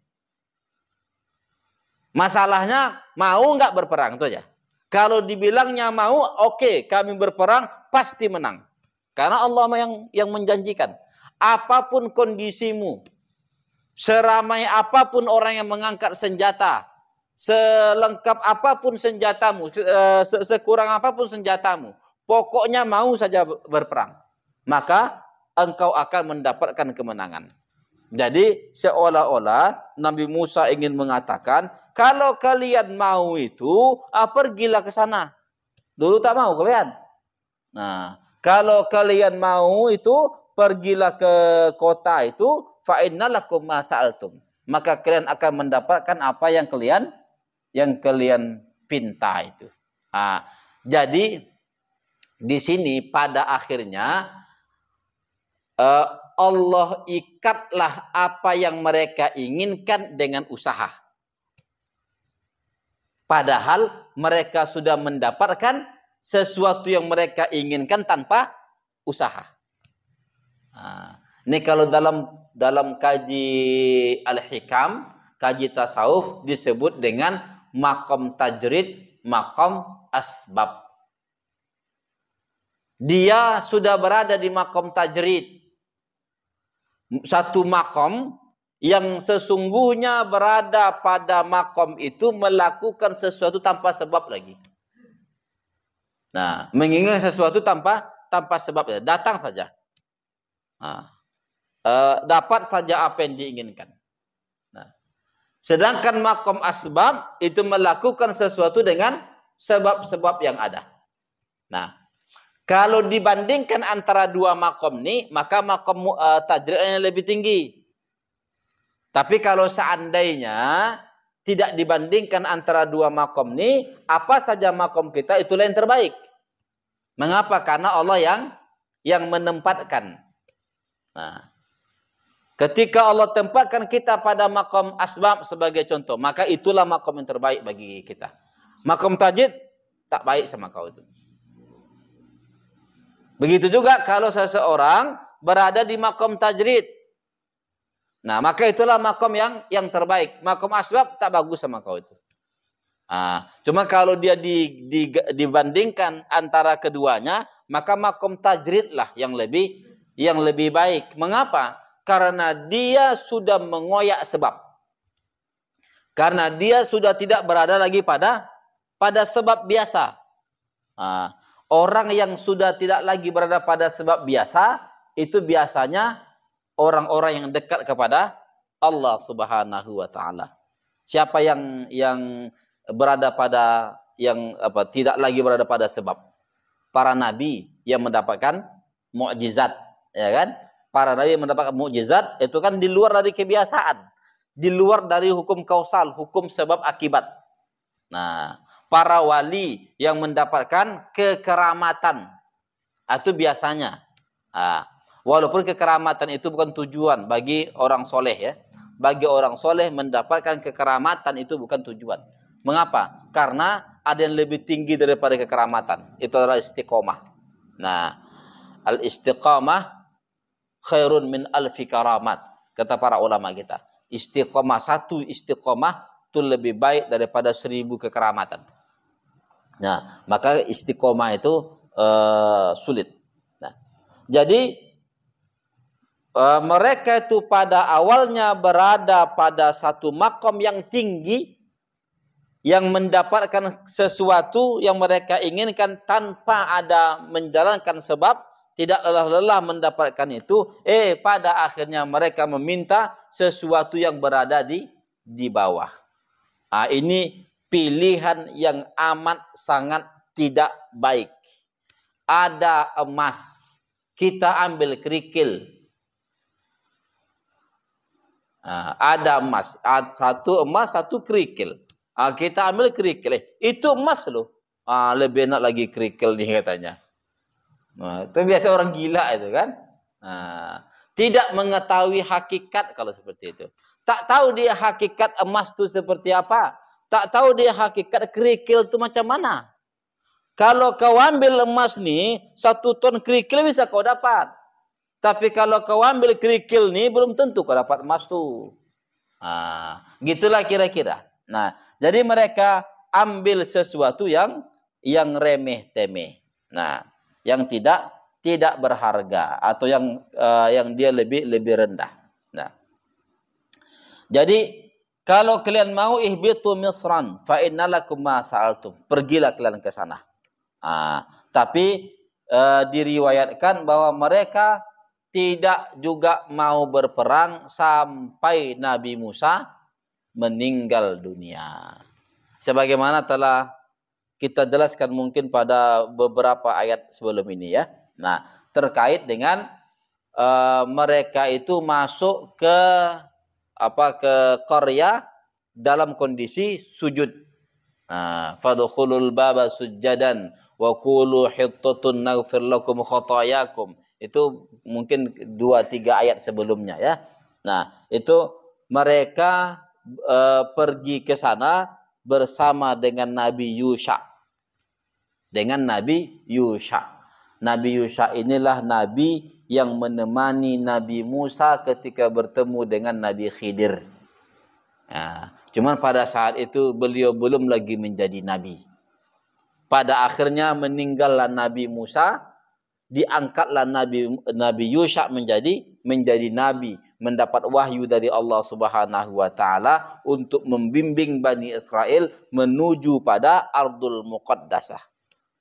S2: Masalahnya mau nggak berperang, itu aja. Kalau dibilangnya mau, oke, kami berperang, pasti menang. Karena Allah yang menjanjikan. Apapun kondisimu, seramai apapun orang yang mengangkat senjata, selengkap apapun senjatamu, sekurang apapun senjatamu, pokoknya mau saja berperang, maka engkau akan mendapatkan kemenangan. Jadi seolah-olah Nabi Musa ingin mengatakan, kalau kalian mau itu, pergilah ke sana. Dulu tak mau kalian. Nah, kalau kalian mau itu, pergilah ke kota itu, fa innalakum ma sa'altum. Maka kalian akan mendapatkan apa yang kalian pinta itu. Jadi di sini pada akhirnya Allah ikatlah apa yang mereka inginkan dengan usaha. Padahal mereka sudah mendapatkan sesuatu yang mereka inginkan tanpa usaha. Ini kalau dalam kaji Al-Hikam, kaji tasawuf disebut dengan maqam tajrid, maqam asbab. Dia sudah berada di maqam tajrid. Satu maqam yang sesungguhnya berada pada maqam itu melakukan sesuatu tanpa sebab lagi. Nah, menginginkan sesuatu tanpa sebab, datang saja. Dapat saja apa yang diinginkan. Nah, sedangkan maqam asbab itu melakukan sesuatu dengan sebab-sebab yang ada. Nah, kalau dibandingkan antara dua makom ini, maka makom tajridnya lebih tinggi. Tapi kalau seandainya tidak dibandingkan antara dua makom ini, apa saja makom kita itulah yang terbaik. Mengapa? Karena Allah yang menempatkan. Nah, ketika Allah tempatkan kita pada makom asbab sebagai contoh, maka itulah makom yang terbaik bagi kita. Makom tajrid tak baik sama kau itu. Begitu juga kalau seseorang berada di makom tajrid. Nah, maka itulah makom yang terbaik. Makom asbab tak bagus sama kau itu. Cuma kalau dia dibandingkan antara keduanya, maka makom tajrid lah yang lebih baik. Mengapa? Karena dia sudah mengoyak sebab. Karena dia sudah tidak berada lagi pada sebab biasa. Orang yang sudah tidak lagi berada pada sebab biasa, itu biasanya orang-orang yang dekat kepada Allah Subhanahu wa taala. Siapa yang berada pada tidak lagi berada pada sebab? Para nabi yang mendapatkan mukjizat, ya kan? Para nabi yang mendapatkan mukjizat itu kan di luar dari kebiasaan, di luar dari hukum kausal, hukum sebab akibat. Nah, para wali yang mendapatkan kekeramatan itu biasanya, walaupun kekeramatan itu bukan tujuan bagi orang soleh, ya, bagi orang soleh mendapatkan kekeramatan itu bukan tujuan. Mengapa? Karena ada yang lebih tinggi daripada kekeramatan, itu adalah istiqomah. Nah, al istiqomah khairun min alfi karamat, kata para ulama kita. Istiqomah, satu istiqomah itu lebih baik daripada 1000 kekeramatan. Nah, maka istiqomah itu sulit. Nah, jadi mereka itu pada awalnya berada pada satu makom yang tinggi, yang mendapatkan sesuatu yang mereka inginkan tanpa ada menjalankan sebab, tidak lelah-lelah mendapatkan itu, pada akhirnya mereka meminta sesuatu yang berada di bawah. Ini pilihan yang amat sangat tidak baik. Ada emas, kita ambil kerikil. Ada emas, satu emas, satu kerikil. Kita ambil kerikil, itu emas loh. Lebih enak lagi kerikil nih katanya. Itu biasa orang gila itu kan. Tidak mengetahui hakikat kalau seperti itu. Tak tahu dia hakikat emas itu seperti apa. Tak tahu dia hakikat kerikil itu macam mana. Kalau kau ambil emas nih, 1 ton kerikil bisa kau dapat. Tapi kalau kau ambil kerikil nih, belum tentu kau dapat emas tuh. Gitulah kira-kira. Nah, jadi mereka ambil sesuatu yang remeh-temeh. Nah, yang tidak berharga atau yang dia lebih rendah. Nah, jadi kalau kalian mau ihbitu Misran fa innalakum ma sa'altum. Pergilah kalian ke sana. Tapi diriwayatkan bahwa mereka tidak juga mau berperang sampai Nabi Musa meninggal dunia. Sebagaimana telah kita jelaskan mungkin pada beberapa ayat sebelum ini ya. Nah, terkait dengan mereka itu masuk ke qarya dalam kondisi sujud. Fadkhulul baba sujjadan wa qulu hittatun naghfir lakum khatayakum. Itu mungkin 2-3 ayat sebelumnya ya. Nah, itu mereka pergi ke sana bersama dengan Nabi Yusha. Nabi Yusha inilah nabi yang menemani Nabi Musa ketika bertemu dengan Nabi Khidir. Cuman pada saat itu beliau belum lagi menjadi nabi. Pada akhirnya meninggallah Nabi Musa, diangkatlah Nabi Yusha menjadi nabi, mendapat wahyu dari Allah Subhanahu wa taala untuk membimbing Bani Israel menuju pada Ardul Muqaddasah,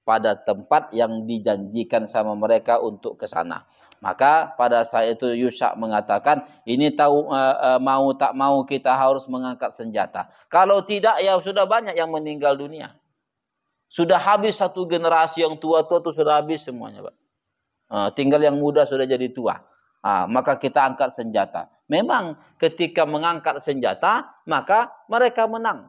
S2: pada tempat yang dijanjikan sama mereka untuk ke sana. Maka pada saat itu Yusha mengatakan, ini tahu mau tak mau kita harus mengangkat senjata. Kalau tidak ya sudah banyak yang meninggal dunia. Sudah habis satu generasi, yang tua-tua itu sudah habis semuanya, Pak. Tinggal yang muda sudah jadi tua. Maka kita angkat senjata. Memang ketika mengangkat senjata, maka mereka menang.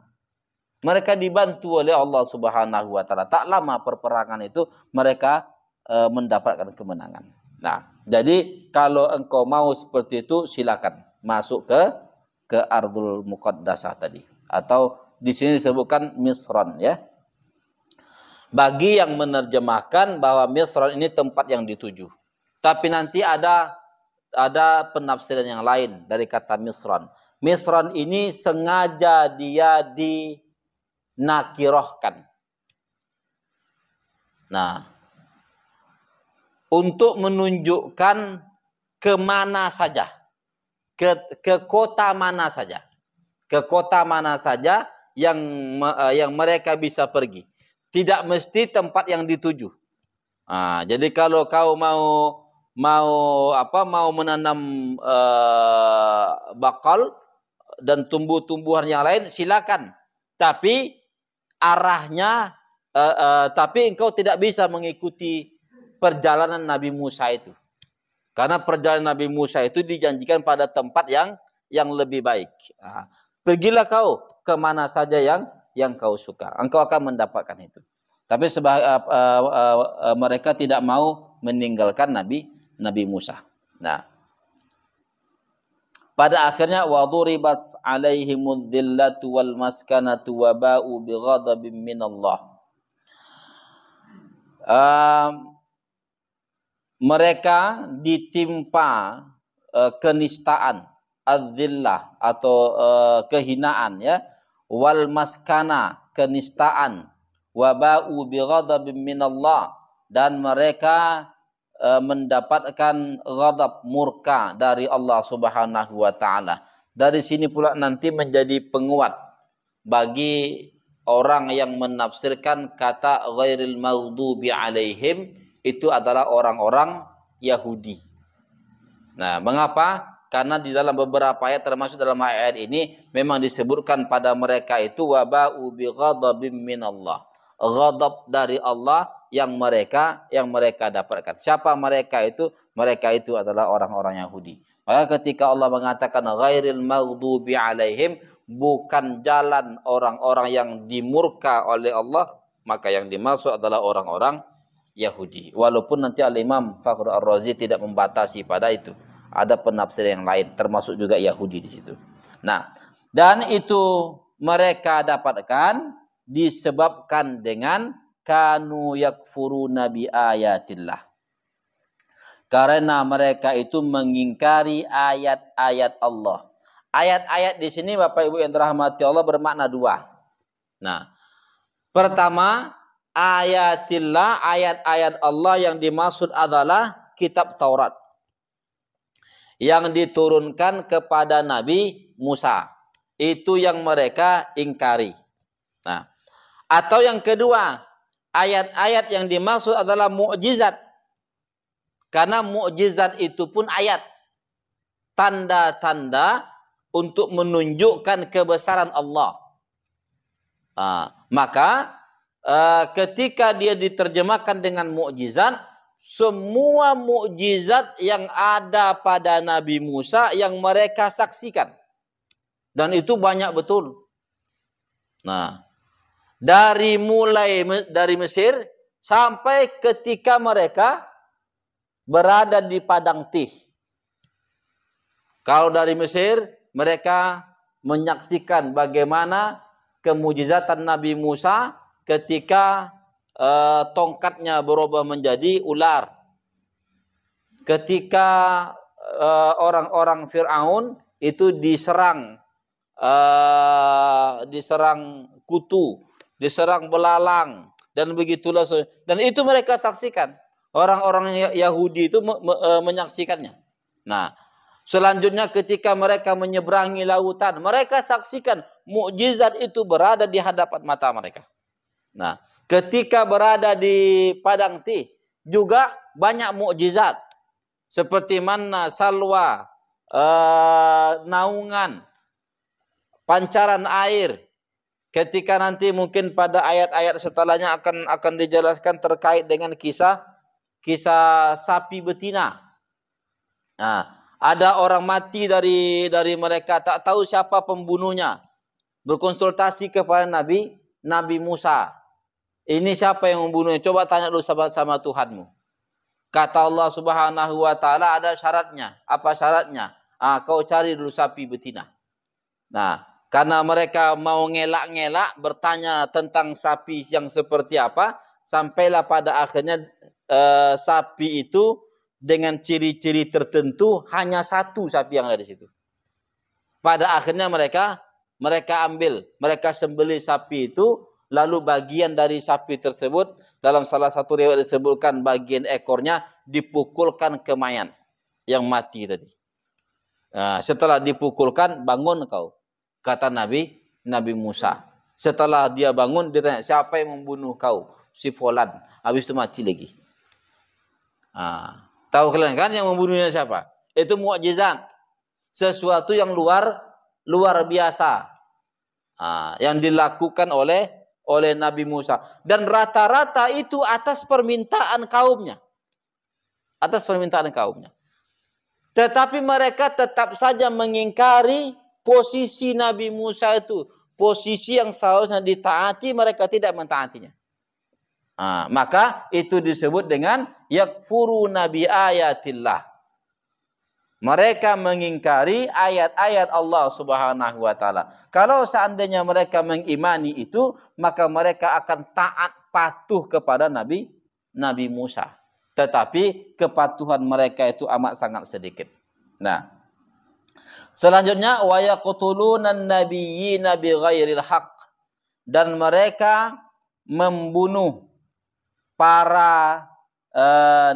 S2: Mereka dibantu oleh Allah Subhanahu wa taala. Tak lama perperangan itu mereka mendapatkan kemenangan. Nah, jadi kalau engkau mau seperti itu silakan masuk ke Ardul Muqaddasah tadi, atau di sini disebutkan Misran ya. Bagi yang menerjemahkan bahwa Misran ini tempat yang dituju. Tapi nanti ada penafsiran yang lain dari kata Misran. Misran ini sengaja dia dinakirohkan. Nah, untuk menunjukkan kemana saja, ke kota mana saja, yang mereka bisa pergi. Tidak mesti tempat yang dituju. Jadi kalau kau mau menanam bakal dan tumbuh-tumbuhan yang lain silakan. Tapi arahnya, tapi engkau tidak bisa mengikuti perjalanan Nabi Musa itu. Karena perjalanan Nabi Musa itu dijanjikan pada tempat yang lebih baik. Pergilah kau kemana saja yang kau suka, engkau akan mendapatkan itu. Tapi mereka tidak mau meninggalkan Nabi Musa. Nah, pada akhirnya waduribat alaihimudz zillatu wal maskanatu wa ba'u bighadabin minallah. Mereka ditimpa kenistaan, adzillah atau kehinaan ya. Wal maskana, kenistaan, waba'u bighadabin minallah, dan mereka mendapatkan ghadab, murka dari Allah Subhanahu wa taala. Dari sini pula nanti menjadi penguat bagi orang yang menafsirkan kata ghairil maghdubi alaihim, itu adalah orang-orang Yahudi. Nah, mengapa? Karena di dalam beberapa ayat, termasuk dalam ayat ini, memang disebutkan pada mereka itu waba'u bi ghadabim minallah. Ghadab dari Allah yang mereka dapatkan. Siapa mereka itu? Mereka itu adalah orang-orang Yahudi. Maka ketika Allah mengatakan ghairil maghdubi alaihim, bukan jalan orang-orang yang dimurka oleh Allah, maka yang dimaksud adalah orang-orang Yahudi. Walaupun nanti Al-Imam Fakhr Ar-Razi tidak membatasi pada itu. Ada penafsir yang lain, termasuk juga Yahudi di situ. Nah, dan itu mereka dapatkan disebabkan dengan kanu yakfuruna bi ayatillah. Karena mereka itu mengingkari ayat-ayat Allah. Ayat-ayat di sini Bapak Ibu yang dirahmati Allah bermakna dua. Nah, pertama, ayatillah, ayat-ayat Allah yang dimaksud adalah kitab Taurat yang diturunkan kepada Nabi Musa. Itu yang mereka ingkari. Nah, atau yang kedua, ayat-ayat yang dimaksud adalah mukjizat. Karena mukjizat itu pun ayat. Tanda-tanda untuk menunjukkan kebesaran Allah. Maka ketika dia diterjemahkan dengan mukjizat, semua mukjizat yang ada pada Nabi Musa yang mereka saksikan. Dan itu banyak betul. Nah, dari Mesir sampai ketika mereka berada di Padang Tih. Kalau dari Mesir, mereka menyaksikan bagaimana kemujizatan Nabi Musa ketika tongkatnya berubah menjadi ular. Ketika orang-orang Fir'aun itu diserang kutu, diserang belalang, dan begitulah. Dan itu mereka saksikan. Orang-orang Yahudi itu menyaksikannya. Nah, selanjutnya ketika mereka menyeberangi lautan, mereka saksikan mukjizat itu berada di hadapan mata mereka. Nah, ketika berada di Padang Tih juga banyak mukjizat seperti manna, salwa, naungan, pancaran air. Ketika nanti mungkin pada ayat-ayat setelahnya akan dijelaskan terkait dengan kisah sapi betina. Nah, ada orang mati dari mereka, tak tahu siapa pembunuhnya. Berkonsultasi kepada Nabi Musa. Ini siapa yang membunuhnya? Coba tanya dulu sama Tuhanmu. Kata Allah Subhanahu wa taala, ada syaratnya. Apa syaratnya? Kau cari dulu sapi betina. Nah, karena mereka mau ngelak-ngelak bertanya tentang sapi yang seperti apa, sampailah pada akhirnya sapi itu dengan ciri-ciri tertentu, hanya satu sapi yang ada di situ. Pada akhirnya mereka sembelih sapi itu. Lalu bagian dari sapi tersebut, dalam salah satu riwayat disebutkan bagian ekornya dipukulkan ke mayat yang mati tadi. Nah, setelah dipukulkan, bangun kau, kata Nabi Musa. Setelah dia bangun, dia tanya, siapa yang membunuh kau? Si Fulan. Habis itu mati lagi. Tahu kalian kan yang membunuhnya siapa? Itu mukjizat. Sesuatu yang luar biasa. Yang dilakukan oleh Nabi Musa. Dan rata-rata itu atas permintaan kaumnya. Tetapi mereka tetap saja mengingkari posisi Nabi Musa itu. Posisi yang seharusnya ditaati, mereka tidak mentaatinya. Maka itu disebut dengan yakfuruna bi ayatillah. Mereka mengingkari ayat-ayat Allah Subhanahu wa taala. Kalau seandainya mereka mengimani itu, maka mereka akan taat patuh kepada Nabi Musa. Tetapi kepatuhan mereka itu amat sangat sedikit. Nah, selanjutnya wa yaqtulunan nabiyyina bighairil haqq, dan mereka membunuh para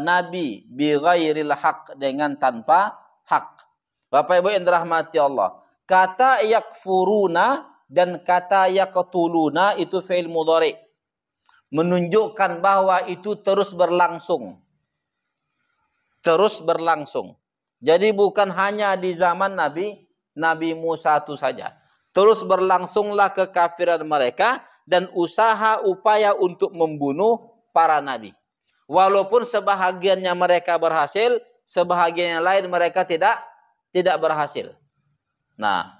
S2: nabi bighairil haqq, dengan tanpa hak. Bapak Ibu yang dirahmati Allah, kata yakfuruna dan kata yaqtuluna itu fi'il mudhari, menunjukkan bahwa itu terus berlangsung. terus berlangsung. Jadi bukan hanya di zaman Nabi Musa itu saja. Terus berlangsunglah kekafiran mereka dan usaha upaya untuk membunuh para nabi. Walaupun sebahagiannya mereka berhasil, sebahagian yang lain mereka tidak berhasil. Nah,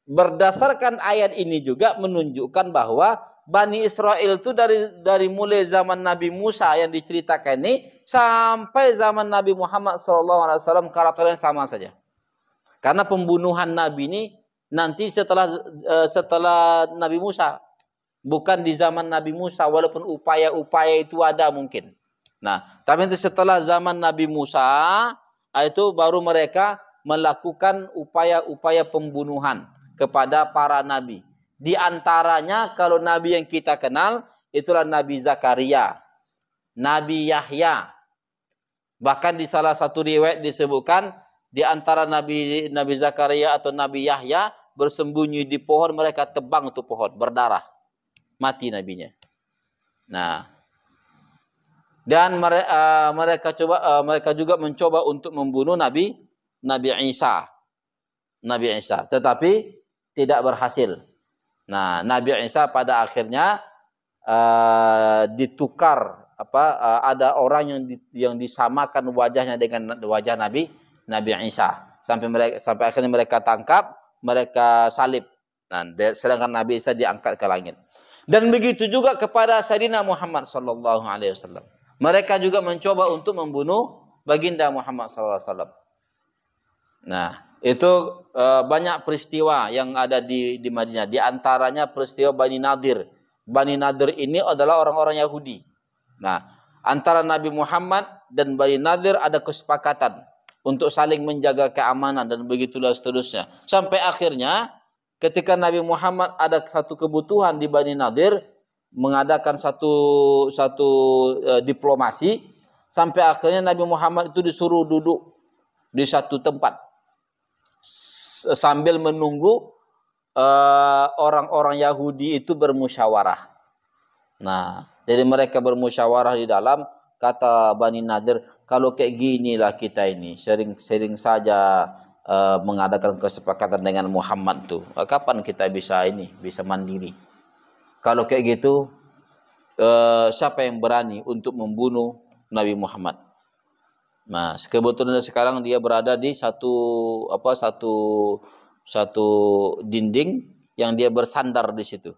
S2: berdasarkan ayat ini juga menunjukkan bahwa Bani Israel itu dari mulai zaman Nabi Musa yang diceritakan ini sampai zaman Nabi Muhammad SAW karakternya sama saja. Karena pembunuhan Nabi ini nanti setelah Nabi Musa, bukan di zaman Nabi Musa, walaupun upaya-upaya itu ada mungkin. Nah, tapi nanti setelah zaman Nabi Musa itu baru mereka melakukan upaya-upaya pembunuhan kepada para nabi. Di antaranya kalau nabi yang kita kenal itulah Nabi Zakaria, Nabi Yahya. Bahkan di salah satu riwayat disebutkan di antara Nabi Zakaria atau Nabi Yahya bersembunyi di pohon, mereka tebang tuh pohon, berdarah, mati nabinya. Nah, dan mereka juga mencoba untuk membunuh Nabi Isa, tetapi tidak berhasil. Nah, Nabi Isa pada akhirnya ditukar ada orang yang disamakan wajahnya dengan wajah Nabi Isa sampai akhirnya mereka tangkap, mereka salib. Nah, sedangkan Nabi Isa diangkat ke langit. Dan begitu juga kepada Sayyidina Muhammad sallallahu alaihi wasallam. Mereka juga mencoba untuk membunuh baginda Muhammad sallallahu alaihi wasallam. Nah, itu banyak peristiwa yang ada di Madinah. Di antaranya peristiwa Bani Nadir. Bani Nadir ini adalah orang-orang Yahudi. Nah, antara Nabi Muhammad dan Bani Nadir ada kesepakatan untuk saling menjaga keamanan dan begitulah seterusnya. Sampai akhirnya ketika Nabi Muhammad ada satu kebutuhan di Bani Nadir, mengadakan satu diplomasi, sampai akhirnya Nabi Muhammad itu disuruh duduk di satu tempat sambil menunggu orang-orang Yahudi itu bermusyawarah. Nah, jadi mereka bermusyawarah di dalam, kata Bani Nadir, kalau kayak ginilah kita ini sering saja mengadakan kesepakatan dengan Muhammad tuh, kapan kita bisa mandiri? Kalau kayak gitu, siapa yang berani untuk membunuh Nabi Muhammad? Nah, kebetulan sekarang dia berada di satu dinding yang dia bersandar di situ.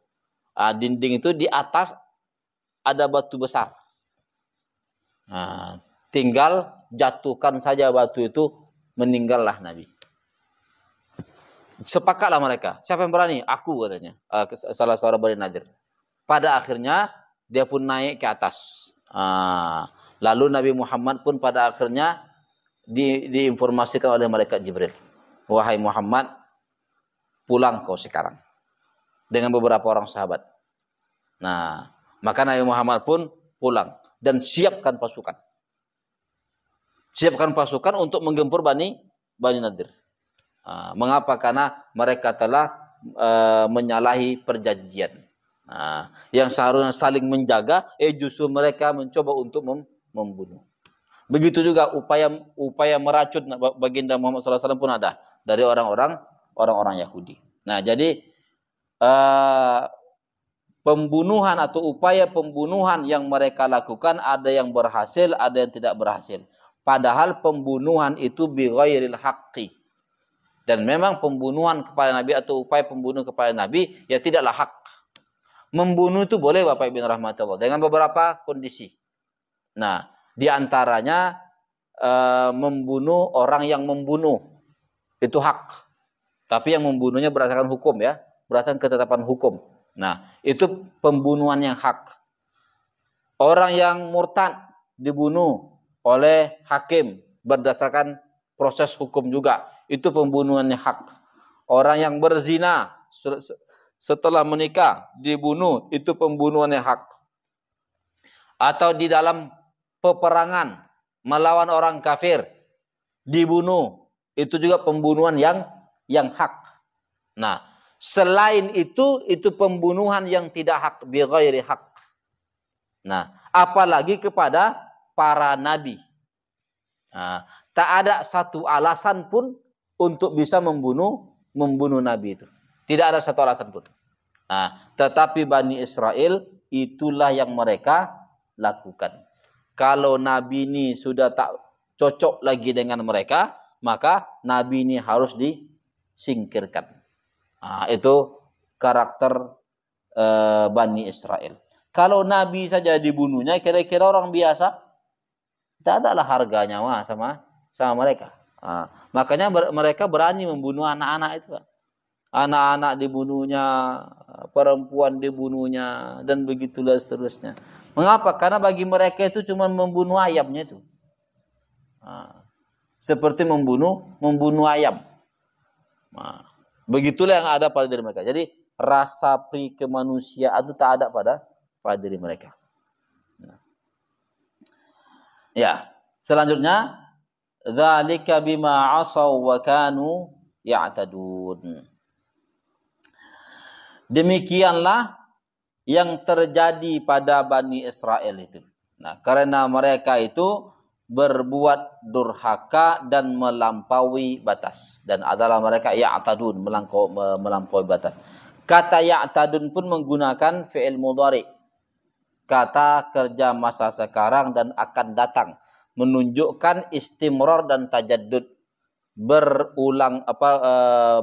S2: Dinding itu di atas ada batu besar. Nah, tinggal jatuhkan saja batu itu, meninggallah Nabi. Sepakatlah mereka. Siapa yang berani? Aku, katanya. Salah seorang Bani Nadir. Pada akhirnya dia pun naik ke atas. Lalu Nabi Muhammad pun pada akhirnya diinformasikan oleh malaikat Jibril. Wahai Muhammad, pulang kau sekarang. Dengan beberapa orang sahabat. Nah, maka Nabi Muhammad pun pulang. Dan siapkan pasukan. Siapkan pasukan untuk menggempur Bani Nadir. Mengapa? Karena mereka telah menyalahi perjanjian. Yang seharusnya saling menjaga, justru mereka mencoba untuk membunuh. Begitu juga upaya meracun baginda Muhammad SAW pun ada dari orang-orang Yahudi. Nah, jadi pembunuhan atau upaya pembunuhan yang mereka lakukan ada yang berhasil, ada yang tidak berhasil. Padahal pembunuhan itu bighairil haqqi. Dan memang pembunuhan kepada Nabi atau upaya pembunuhan kepada Nabi ya tidaklah hak. Membunuh itu boleh Bapak Ibu rahmatullah dengan beberapa kondisi. Nah, di antaranya membunuh orang yang membunuh itu hak. Tapi yang membunuhnya berdasarkan hukum ya, berdasarkan ketetapan hukum. Nah, itu pembunuhan yang hak. Orang yang murtad dibunuh oleh hakim berdasarkan proses hukum juga. Itu pembunuhannya hak. Orang yang berzina setelah menikah dibunuh, itu pembunuhannya hak. Atau di dalam peperangan melawan orang kafir dibunuh, itu juga pembunuhan yang hak. Nah, selain itu pembunuhan yang tidak hak, bighairi hak. Nah, apalagi kepada para nabi. Nah, tak ada satu alasan pun untuk bisa membunuh nabi itu. Tidak ada satu alasan pun. Nah, tetapi Bani Israel itulah yang mereka lakukan. Kalau nabi ini sudah tak cocok lagi dengan mereka, maka nabi ini harus disingkirkan. Nah, itu karakter Bani Israel. Kalau nabi saja dibunuhnya, kira-kira orang biasa tak adalah harga nyawa sama mereka. Nah, makanya mereka berani membunuh anak-anak itu. Anak-anak dibunuhnya, perempuan dibunuhnya, dan begitulah seterusnya. Mengapa? Karena bagi mereka itu cuma membunuh ayamnya itu. Nah, seperti membunuh ayam. Nah, begitulah yang ada pada diri mereka. Jadi rasa pri kemanusiaan itu tak ada pada diri mereka. Nah. Ya, selanjutnya dzalika bima asaw wa kanu ya'tadun. Demikianlah yang terjadi pada Bani Israel itu. Nah, karena mereka itu berbuat durhaka dan melampaui batas, dan adalah mereka ya'tadun, melampaui batas. Kata ya'tadun pun menggunakan fi'il mudhari, kata kerja masa sekarang dan akan datang, menunjukkan istimrar dan tajaddud,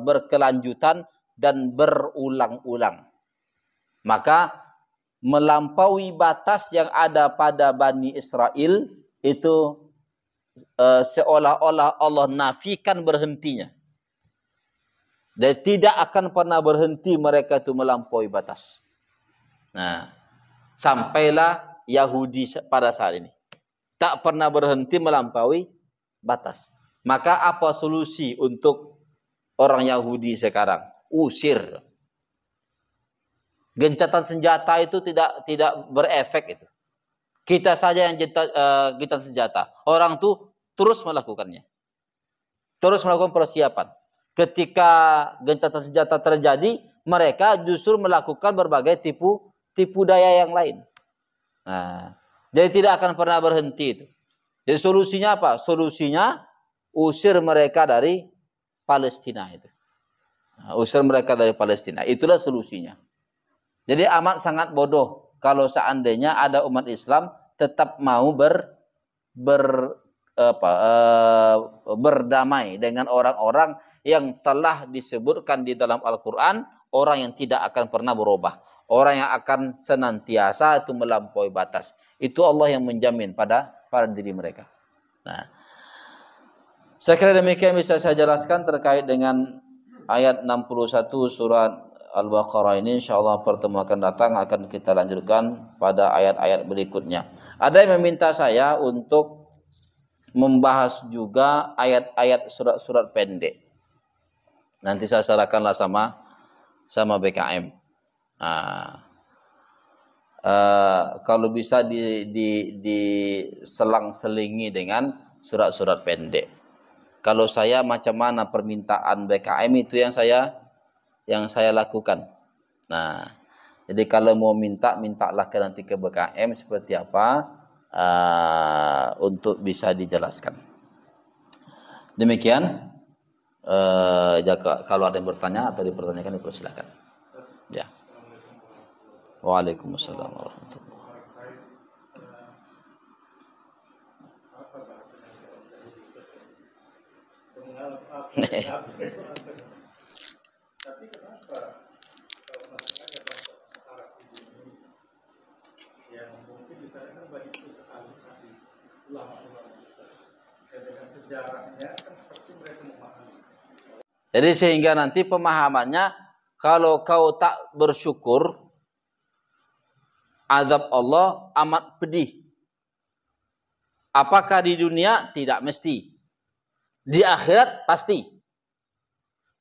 S2: berkelanjutan dan berulang-ulang. Maka melampaui batas yang ada pada Bani Israel itu seolah-olah Allah nafikan berhentinya. Dan tidak akan pernah berhenti mereka itu melampaui batas. Nah, sampailah Yahudi pada saat ini tak pernah berhenti melampaui batas. Maka apa solusi untuk orang Yahudi sekarang? Usir. Gencatan senjata itu tidak berefek itu. Kita saja yang gencatan senjata. Orang tuh terus melakukannya. Terus melakukan persiapan. Ketika gencatan senjata terjadi, mereka justru melakukan berbagai tipu daya yang lain. Nah, jadi tidak akan pernah berhenti itu. Jadi solusinya apa? Solusinya usir mereka dari Palestina itu. Usir mereka dari Palestina. Itulah solusinya. Jadi amat sangat bodoh kalau seandainya ada umat Islam tetap mau berdamai dengan orang-orang yang telah disebutkan di dalam Al-Quran, orang yang tidak akan pernah berubah, orang yang akan senantiasa itu melampaui batas. Itu Allah yang menjamin pada diri mereka. Nah, saya kira demikian bisa saya jelaskan terkait dengan ayat 61 surat Al-Baqarah ini. InsyaAllah pertemuan akan datang akan kita lanjutkan pada ayat-ayat berikutnya. Ada yang meminta saya untuk membahas juga ayat-ayat surat-surat pendek. Nanti saya serahkanlah sama BKM. Nah, kalau bisa diselang-selingi dengan surat-surat pendek. Kalau saya macam mana permintaan BKM itu yang saya lakukan. Nah, jadi kalau mau mintalah nanti ke BKM seperti apa untuk bisa dijelaskan. Demikian. Kalau ada yang bertanya atau dipertanyakan, dipersilakan. Ya. Waalaikumsalam warahmatullahi wabarakatuh.
S3: Tapi kenapa masalahnya bangsa Arab ini yang mungkin di sana kan banyak ahli ulama-ulama kita, dan dengan sejarahnya kan pasti mereka memahami.
S2: Jadi sehingga nanti pemahamannya, kalau kau tak bersyukur, azab Allah amat pedih. Apakah di dunia? Tidak mesti. Di akhirat pasti.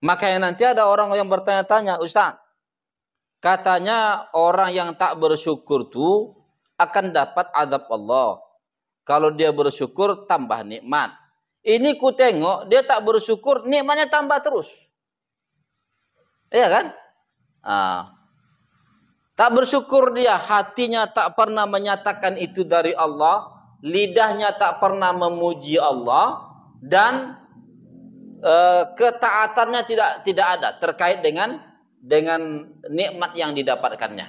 S2: Makanya nanti ada orang yang bertanya-tanya, Ustaz, katanya orang yang tak bersyukur tuh akan dapat azab Allah. Kalau dia bersyukur tambah nikmat. Ini ku tengok dia tak bersyukur, nikmatnya tambah terus. Iya kan? Tak bersyukur dia, hatinya tak pernah menyatakan itu dari Allah, lidahnya tak pernah memuji Allah, dan ketaatannya tidak ada terkait dengan nikmat yang didapatkannya.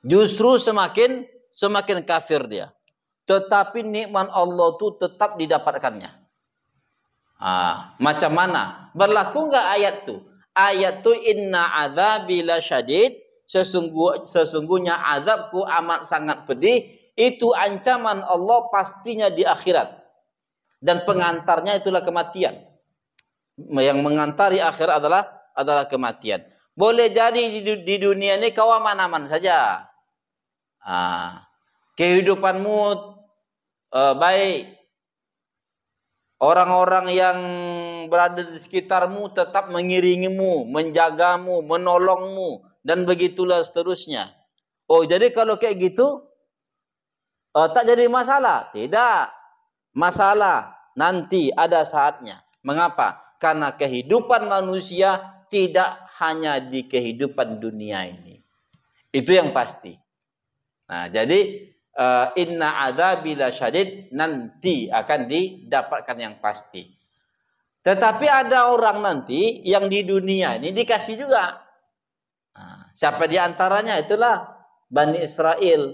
S2: Justru semakin kafir dia. Tetapi nikmat Allah itu tetap didapatkannya. Macam mana? Berlaku enggak ayat itu? Ayat itu inna azabi lasyadid, sesungguhnya azabku amat sangat pedih. Itu ancaman Allah pastinya di akhirat. Dan pengantarnya itulah kematian. Yang mengantari akhirat adalah kematian. Boleh jadi di dunia ini kau aman-aman saja. Kehidupanmu baik. Orang-orang yang berada di sekitarmu tetap mengiringimu, menjagamu, menolongmu, dan begitulah seterusnya. Oh, jadi kalau kayak gitu tak jadi masalah? Tidak. Masalah nanti ada saatnya. Mengapa? Karena kehidupan manusia tidak hanya di kehidupan dunia ini. Itu yang pasti. Nah, jadi inna adzabi lasyadid, nanti akan didapatkan yang pasti. Tetapi ada orang nanti yang di dunia ini dikasih juga. Siapa di antaranya? Itulah Bani Israel.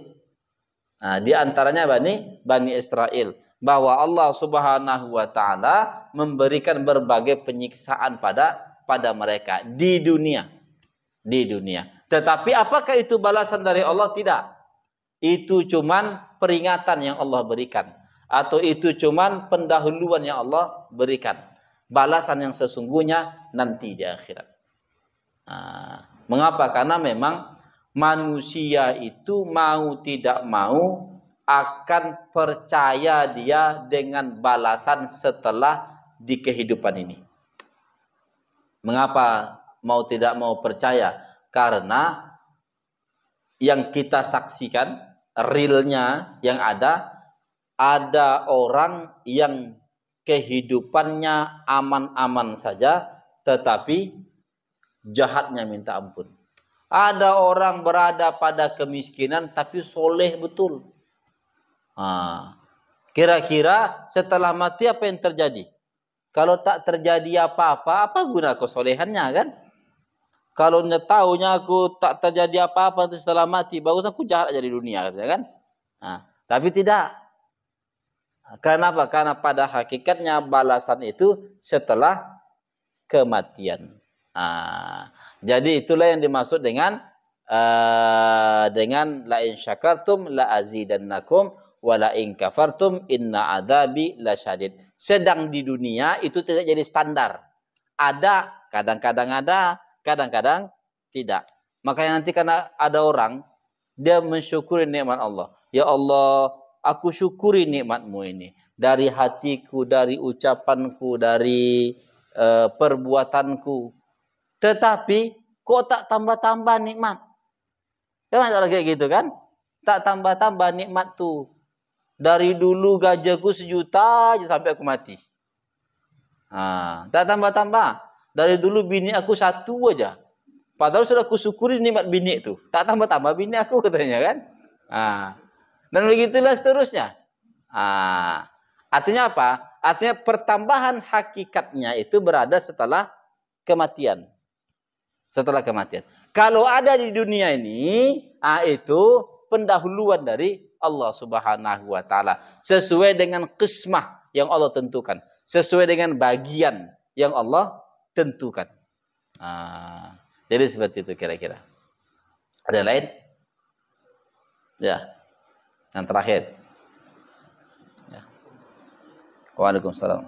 S2: Di antaranya Bani Israel. Bahwa Allah Subhanahu wa Ta'ala memberikan berbagai penyiksaan pada mereka di dunia. Tetapi apakah itu balasan dari Allah? Tidak. Itu cuman peringatan yang Allah berikan, atau itu cuman pendahuluan yang Allah berikan. Balasan yang sesungguhnya nanti di akhirat. Mengapa? Karena memang manusia itu mau tidak mau akan percaya dia dengan balasan setelah di kehidupan ini. Mengapa mau tidak mau percaya? Karena yang kita saksikan, realnya yang ada orang yang kehidupannya aman-aman saja, tetapi jahatnya minta ampun. Ada orang berada pada kemiskinan, tapi soleh betul. Kira-kira setelah mati apa yang terjadi? Kalau tak terjadi apa-apa, apa guna kesolehannya, kan? Kalau tahunya aku tak terjadi apa-apa setelah mati, bagus aku jahat aja di dunia, kan? Tapi tidak. Kenapa? Karena pada hakikatnya balasan itu setelah kematian. Jadi itulah yang dimaksud dengan la in syakartum la azidannakum wa la in kafartum inna adzabi lasyadid. Sedang di dunia itu tidak jadi standar. Ada, kadang-kadang ada, kadang-kadang tidak. Makanya nanti karena ada orang dia mensyukuri nikmat Allah. Ya Allah, aku syukuri nikmatmu ini. Dari hatiku, dari ucapanku, dari perbuatanku. Tetapi kok tak tambah-tambah nikmat? Kan ada kayak gitu kan? Tak tambah-tambah nikmat tuh. Dari dulu gajiku 1 juta aja sampai aku mati. Tak tambah-tambah. Dari dulu bini aku 1 aja. Padahal sudah aku syukuri nikmat bini itu. Tak tambah-tambah bini aku katanya kan? Dan begitulah seterusnya. Artinya apa? Artinya pertambahan hakikatnya itu berada setelah kematian. Setelah kematian. Kalau ada di dunia ini, itu pendahuluan dari Allah Subhanahu wa Ta'ala. Sesuai dengan qismah yang Allah tentukan. Sesuai dengan bagian yang Allah tentukan. Jadi seperti itu kira-kira. Ada lain? Ya. Yang terakhir. Ya. Waalaikumsalam.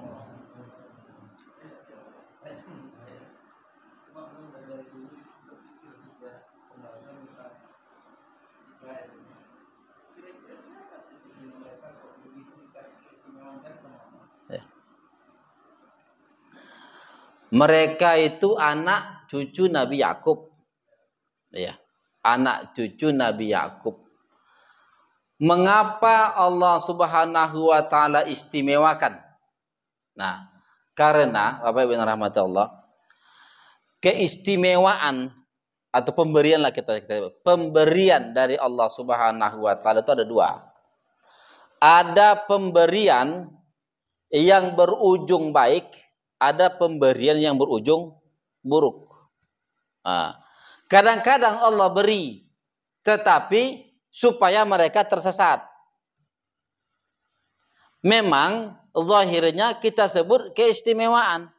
S2: Mereka itu anak cucu Nabi Yakub. Ya, anak cucu Nabi Yakub. Mengapa Allah Subhanahu wa Ta'ala istimewakan? Nah, karena Bapak Ibu rahmati Allah, keistimewaan atau pemberian lah kita pemberian dari Allah Subhanahu wa Ta'ala itu ada 2. ada pemberian yang berujung baik, ada pemberian yang berujung buruk. Kadang-kadang Allah beri, tetapi supaya mereka tersesat. Memang zahirnya kita sebut keistimewaan,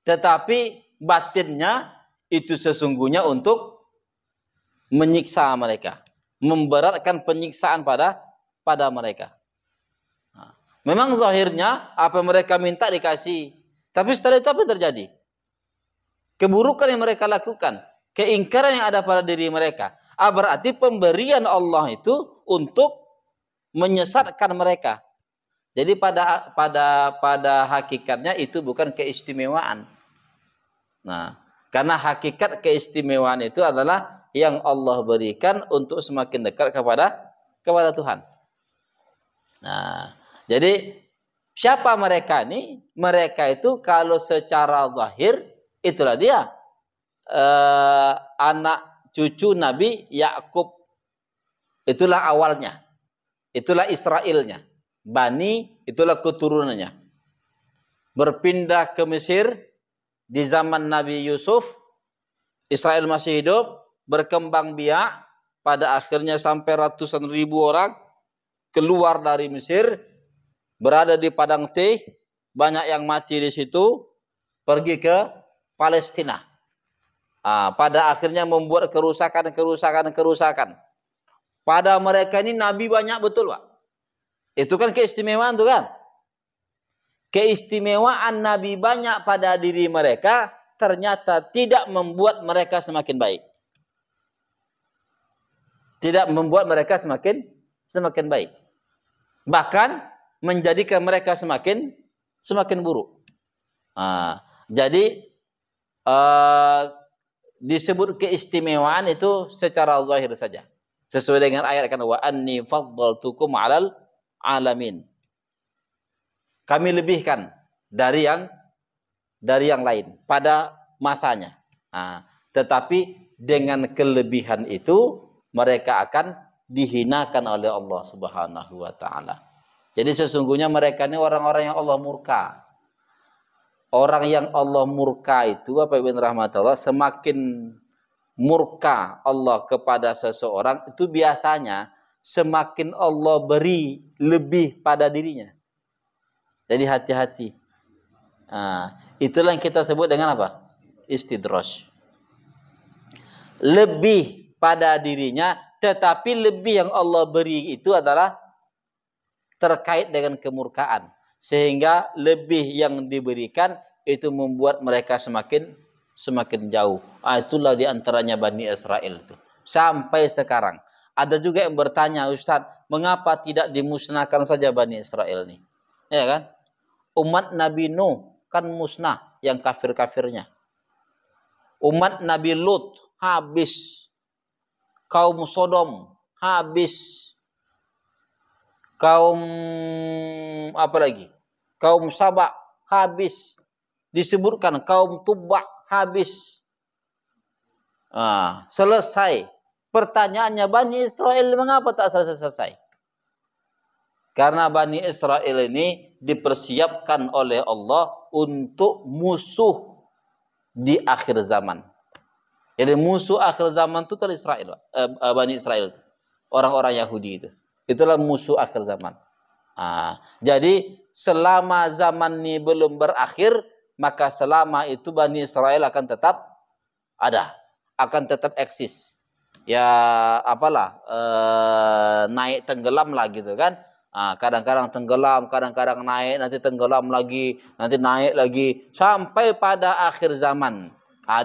S2: tetapi batinnya itu sesungguhnya untuk menyiksa mereka, memberatkan penyiksaan pada mereka. Memang zahirnya apa mereka minta dikasih, tapi setelah itu apa yang terjadi? Keburukan yang mereka lakukan, keingkaran yang ada pada diri mereka. Berarti pemberian Allah itu untuk menyesatkan mereka. Jadi pada hakikatnya itu bukan keistimewaan. Nah, karena hakikat keistimewaan itu adalah yang Allah berikan untuk semakin dekat kepada Tuhan. Nah, jadi siapa mereka ini? Mereka itu kalau secara zahir itulah dia anak cucu Nabi Yakub. Itulah awalnya. Itulah Israelnya. Bani itulah keturunannya. Berpindah ke Mesir di zaman Nabi Yusuf. Israel masih hidup, berkembang biak, pada akhirnya sampai ratusan ribu orang keluar dari Mesir, berada di padang teh, banyak yang mati di situ, pergi ke Palestina. Pada akhirnya membuat kerusakan. Pada mereka ini Nabi banyak betul, Pak. Itu kan keistimewaan tuh kan. Keistimewaan Nabi banyak pada diri mereka ternyata tidak membuat mereka semakin baik. Tidak membuat mereka semakin baik. Bahkan menjadikan mereka semakin buruk. Jadi disebut keistimewaan itu secara zahir saja. Sesuai dengan ayat kan, wa anni faddaltukum 'alal alamin. Kami lebihkan dari yang lain pada masanya. Tetapi dengan kelebihan itu mereka akan dihinakan oleh Allah Subhanahu wa taala. Jadi sesungguhnya mereka ini orang-orang yang Allah murka. Orang yang Allah murka itu, Bapak Ibu rahmatullah, semakin murka Allah kepada seseorang itu biasanya semakin Allah beri lebih pada dirinya. Jadi hati-hati. Itulah yang kita sebut dengan apa? Istidraj. Lebih pada dirinya, tetapi lebih yang Allah beri itu adalah terkait dengan kemurkaan. Sehingga lebih yang diberikan itu membuat mereka semakin jauh. Itulah diantaranya Bani Israel itu. Sampai sekarang. Ada juga yang bertanya, Ustaz, mengapa tidak dimusnahkan saja Bani Israel ini? Ya kan? Umat Nabi Nuh kan musnah yang kafir-kafirnya. Umat Nabi Lut habis. Kaum Sodom habis. Kaum apa lagi? Kaum Saba habis. Disebutkan kaum Tubba habis. Selesai. Pertanyaannya, Bani Israel mengapa tak selesai? Karena Bani Israel ini dipersiapkan oleh Allah untuk musuh di akhir zaman. Jadi musuh akhir zaman itu Israel, Bani Israel, orang-orang Yahudi itu. Itulah musuh akhir zaman. Jadi selama zaman ini belum berakhir, maka selama itu Bani Israel akan tetap ada, akan tetap eksis. Ya apalah, naik tenggelam lah gitu kan. Kadang-kadang tenggelam, kadang-kadang naik, nanti tenggelam lagi, nanti naik lagi, sampai pada akhir zaman.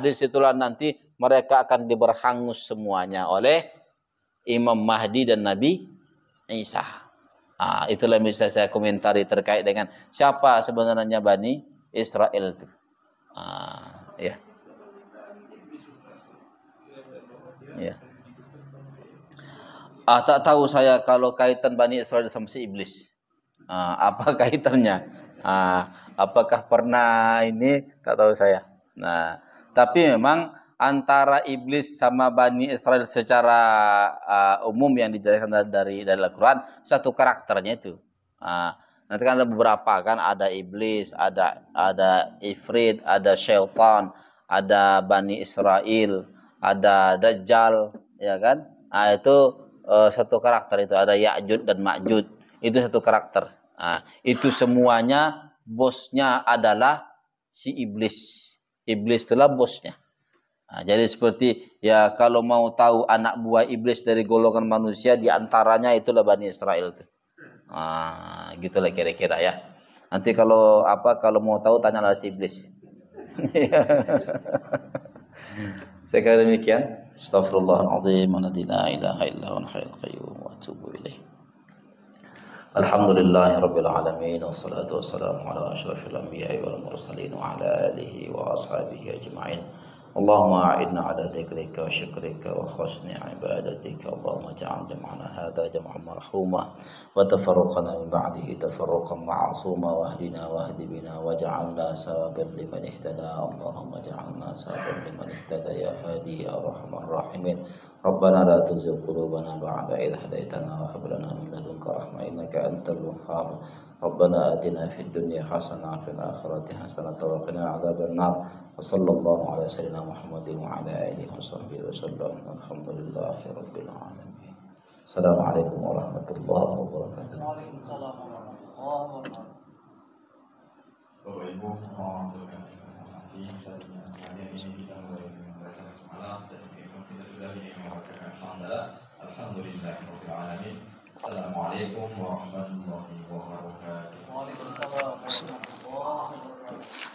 S2: Disitulah nanti mereka akan diberhangus semuanya oleh Imam Mahdi dan Nabi Isa. Itulah yang bisa saya komentari terkait dengan siapa sebenarnya Bani Israel itu. Ya. Ya. Tak tahu saya kalau kaitan Bani Israel sama si iblis. Apa kaitannya? Apakah pernah ini? Tak tahu saya. Nah, tapi memang antara iblis sama Bani Israel secara umum yang dijelaskan dari Al-Quran, satu karakternya itu. Nanti kan ada beberapa kan, ada iblis, ada ifrit, ada syaitan, ada Bani Israel, ada Dajjal, ya kan? Itu satu karakter itu, ada Ya'jud dan Ma'jud. Itu satu karakter. Itu semuanya bosnya adalah si iblis. Iblis itulah bosnya. Jadi seperti ya kalau mau tahu anak buah iblis dari golongan manusia, di antaranya itulah Bani Israel itu. Gitulah kira-kira ya. Nanti kalau mau tahu tanyalah si iblis. Saya kira demikian. Astaghfirullahaladzim. La ilaha illa huwal hayyul qayyum wa atubu ilaih. Alhamdulillahi rabbil alamin, wassalatu wassalamu ala asyrafil anbiya'i wal mursalin wa ala alihi wa ashabihi ajma'in. Allahumma a'idna ala dzikrika wa syukrika wa husni ibadatika. Allahumma ja'al jam'ana hadha jam'an marhuma wa tafarruqana min ba'dihi tafarruqan ma'suma wa ahdina wa ahdi bina wa ja'alna sawaban liman ihtada. Allahumma ja'alna sawaban liman ihtada ya hadi ya arhamar rahimin. Rabbana la tuzigh qulubana ba'da idh hadaitana wa hab lana min ladunka rahmah innaka antal wahhab. Rabbana atina fid dunya hasanah wa fil akhirati hasanah wa qina adzaban nar. Wa sallallahu ala sayyidina Muhammadin wa ala alihi wa sahbihi wa sallam. Alhamdulillahi rabbil alamin. Assalamualaikum warahmatullahi wabarakatuh.
S4: Waalaikumsalam warahmatullahi wabarakatuh.
S1: Bapak Ibu, mohon nanti tadinya kalian ini kita mulai membaca semalam dan kita sudah mengucapkan alhamdulillahirabbil alamin. Assalamualaikum warahmatullahi wabarakatuh.
S4: Waalaikumsalam warahmatullahi wabarakatuh.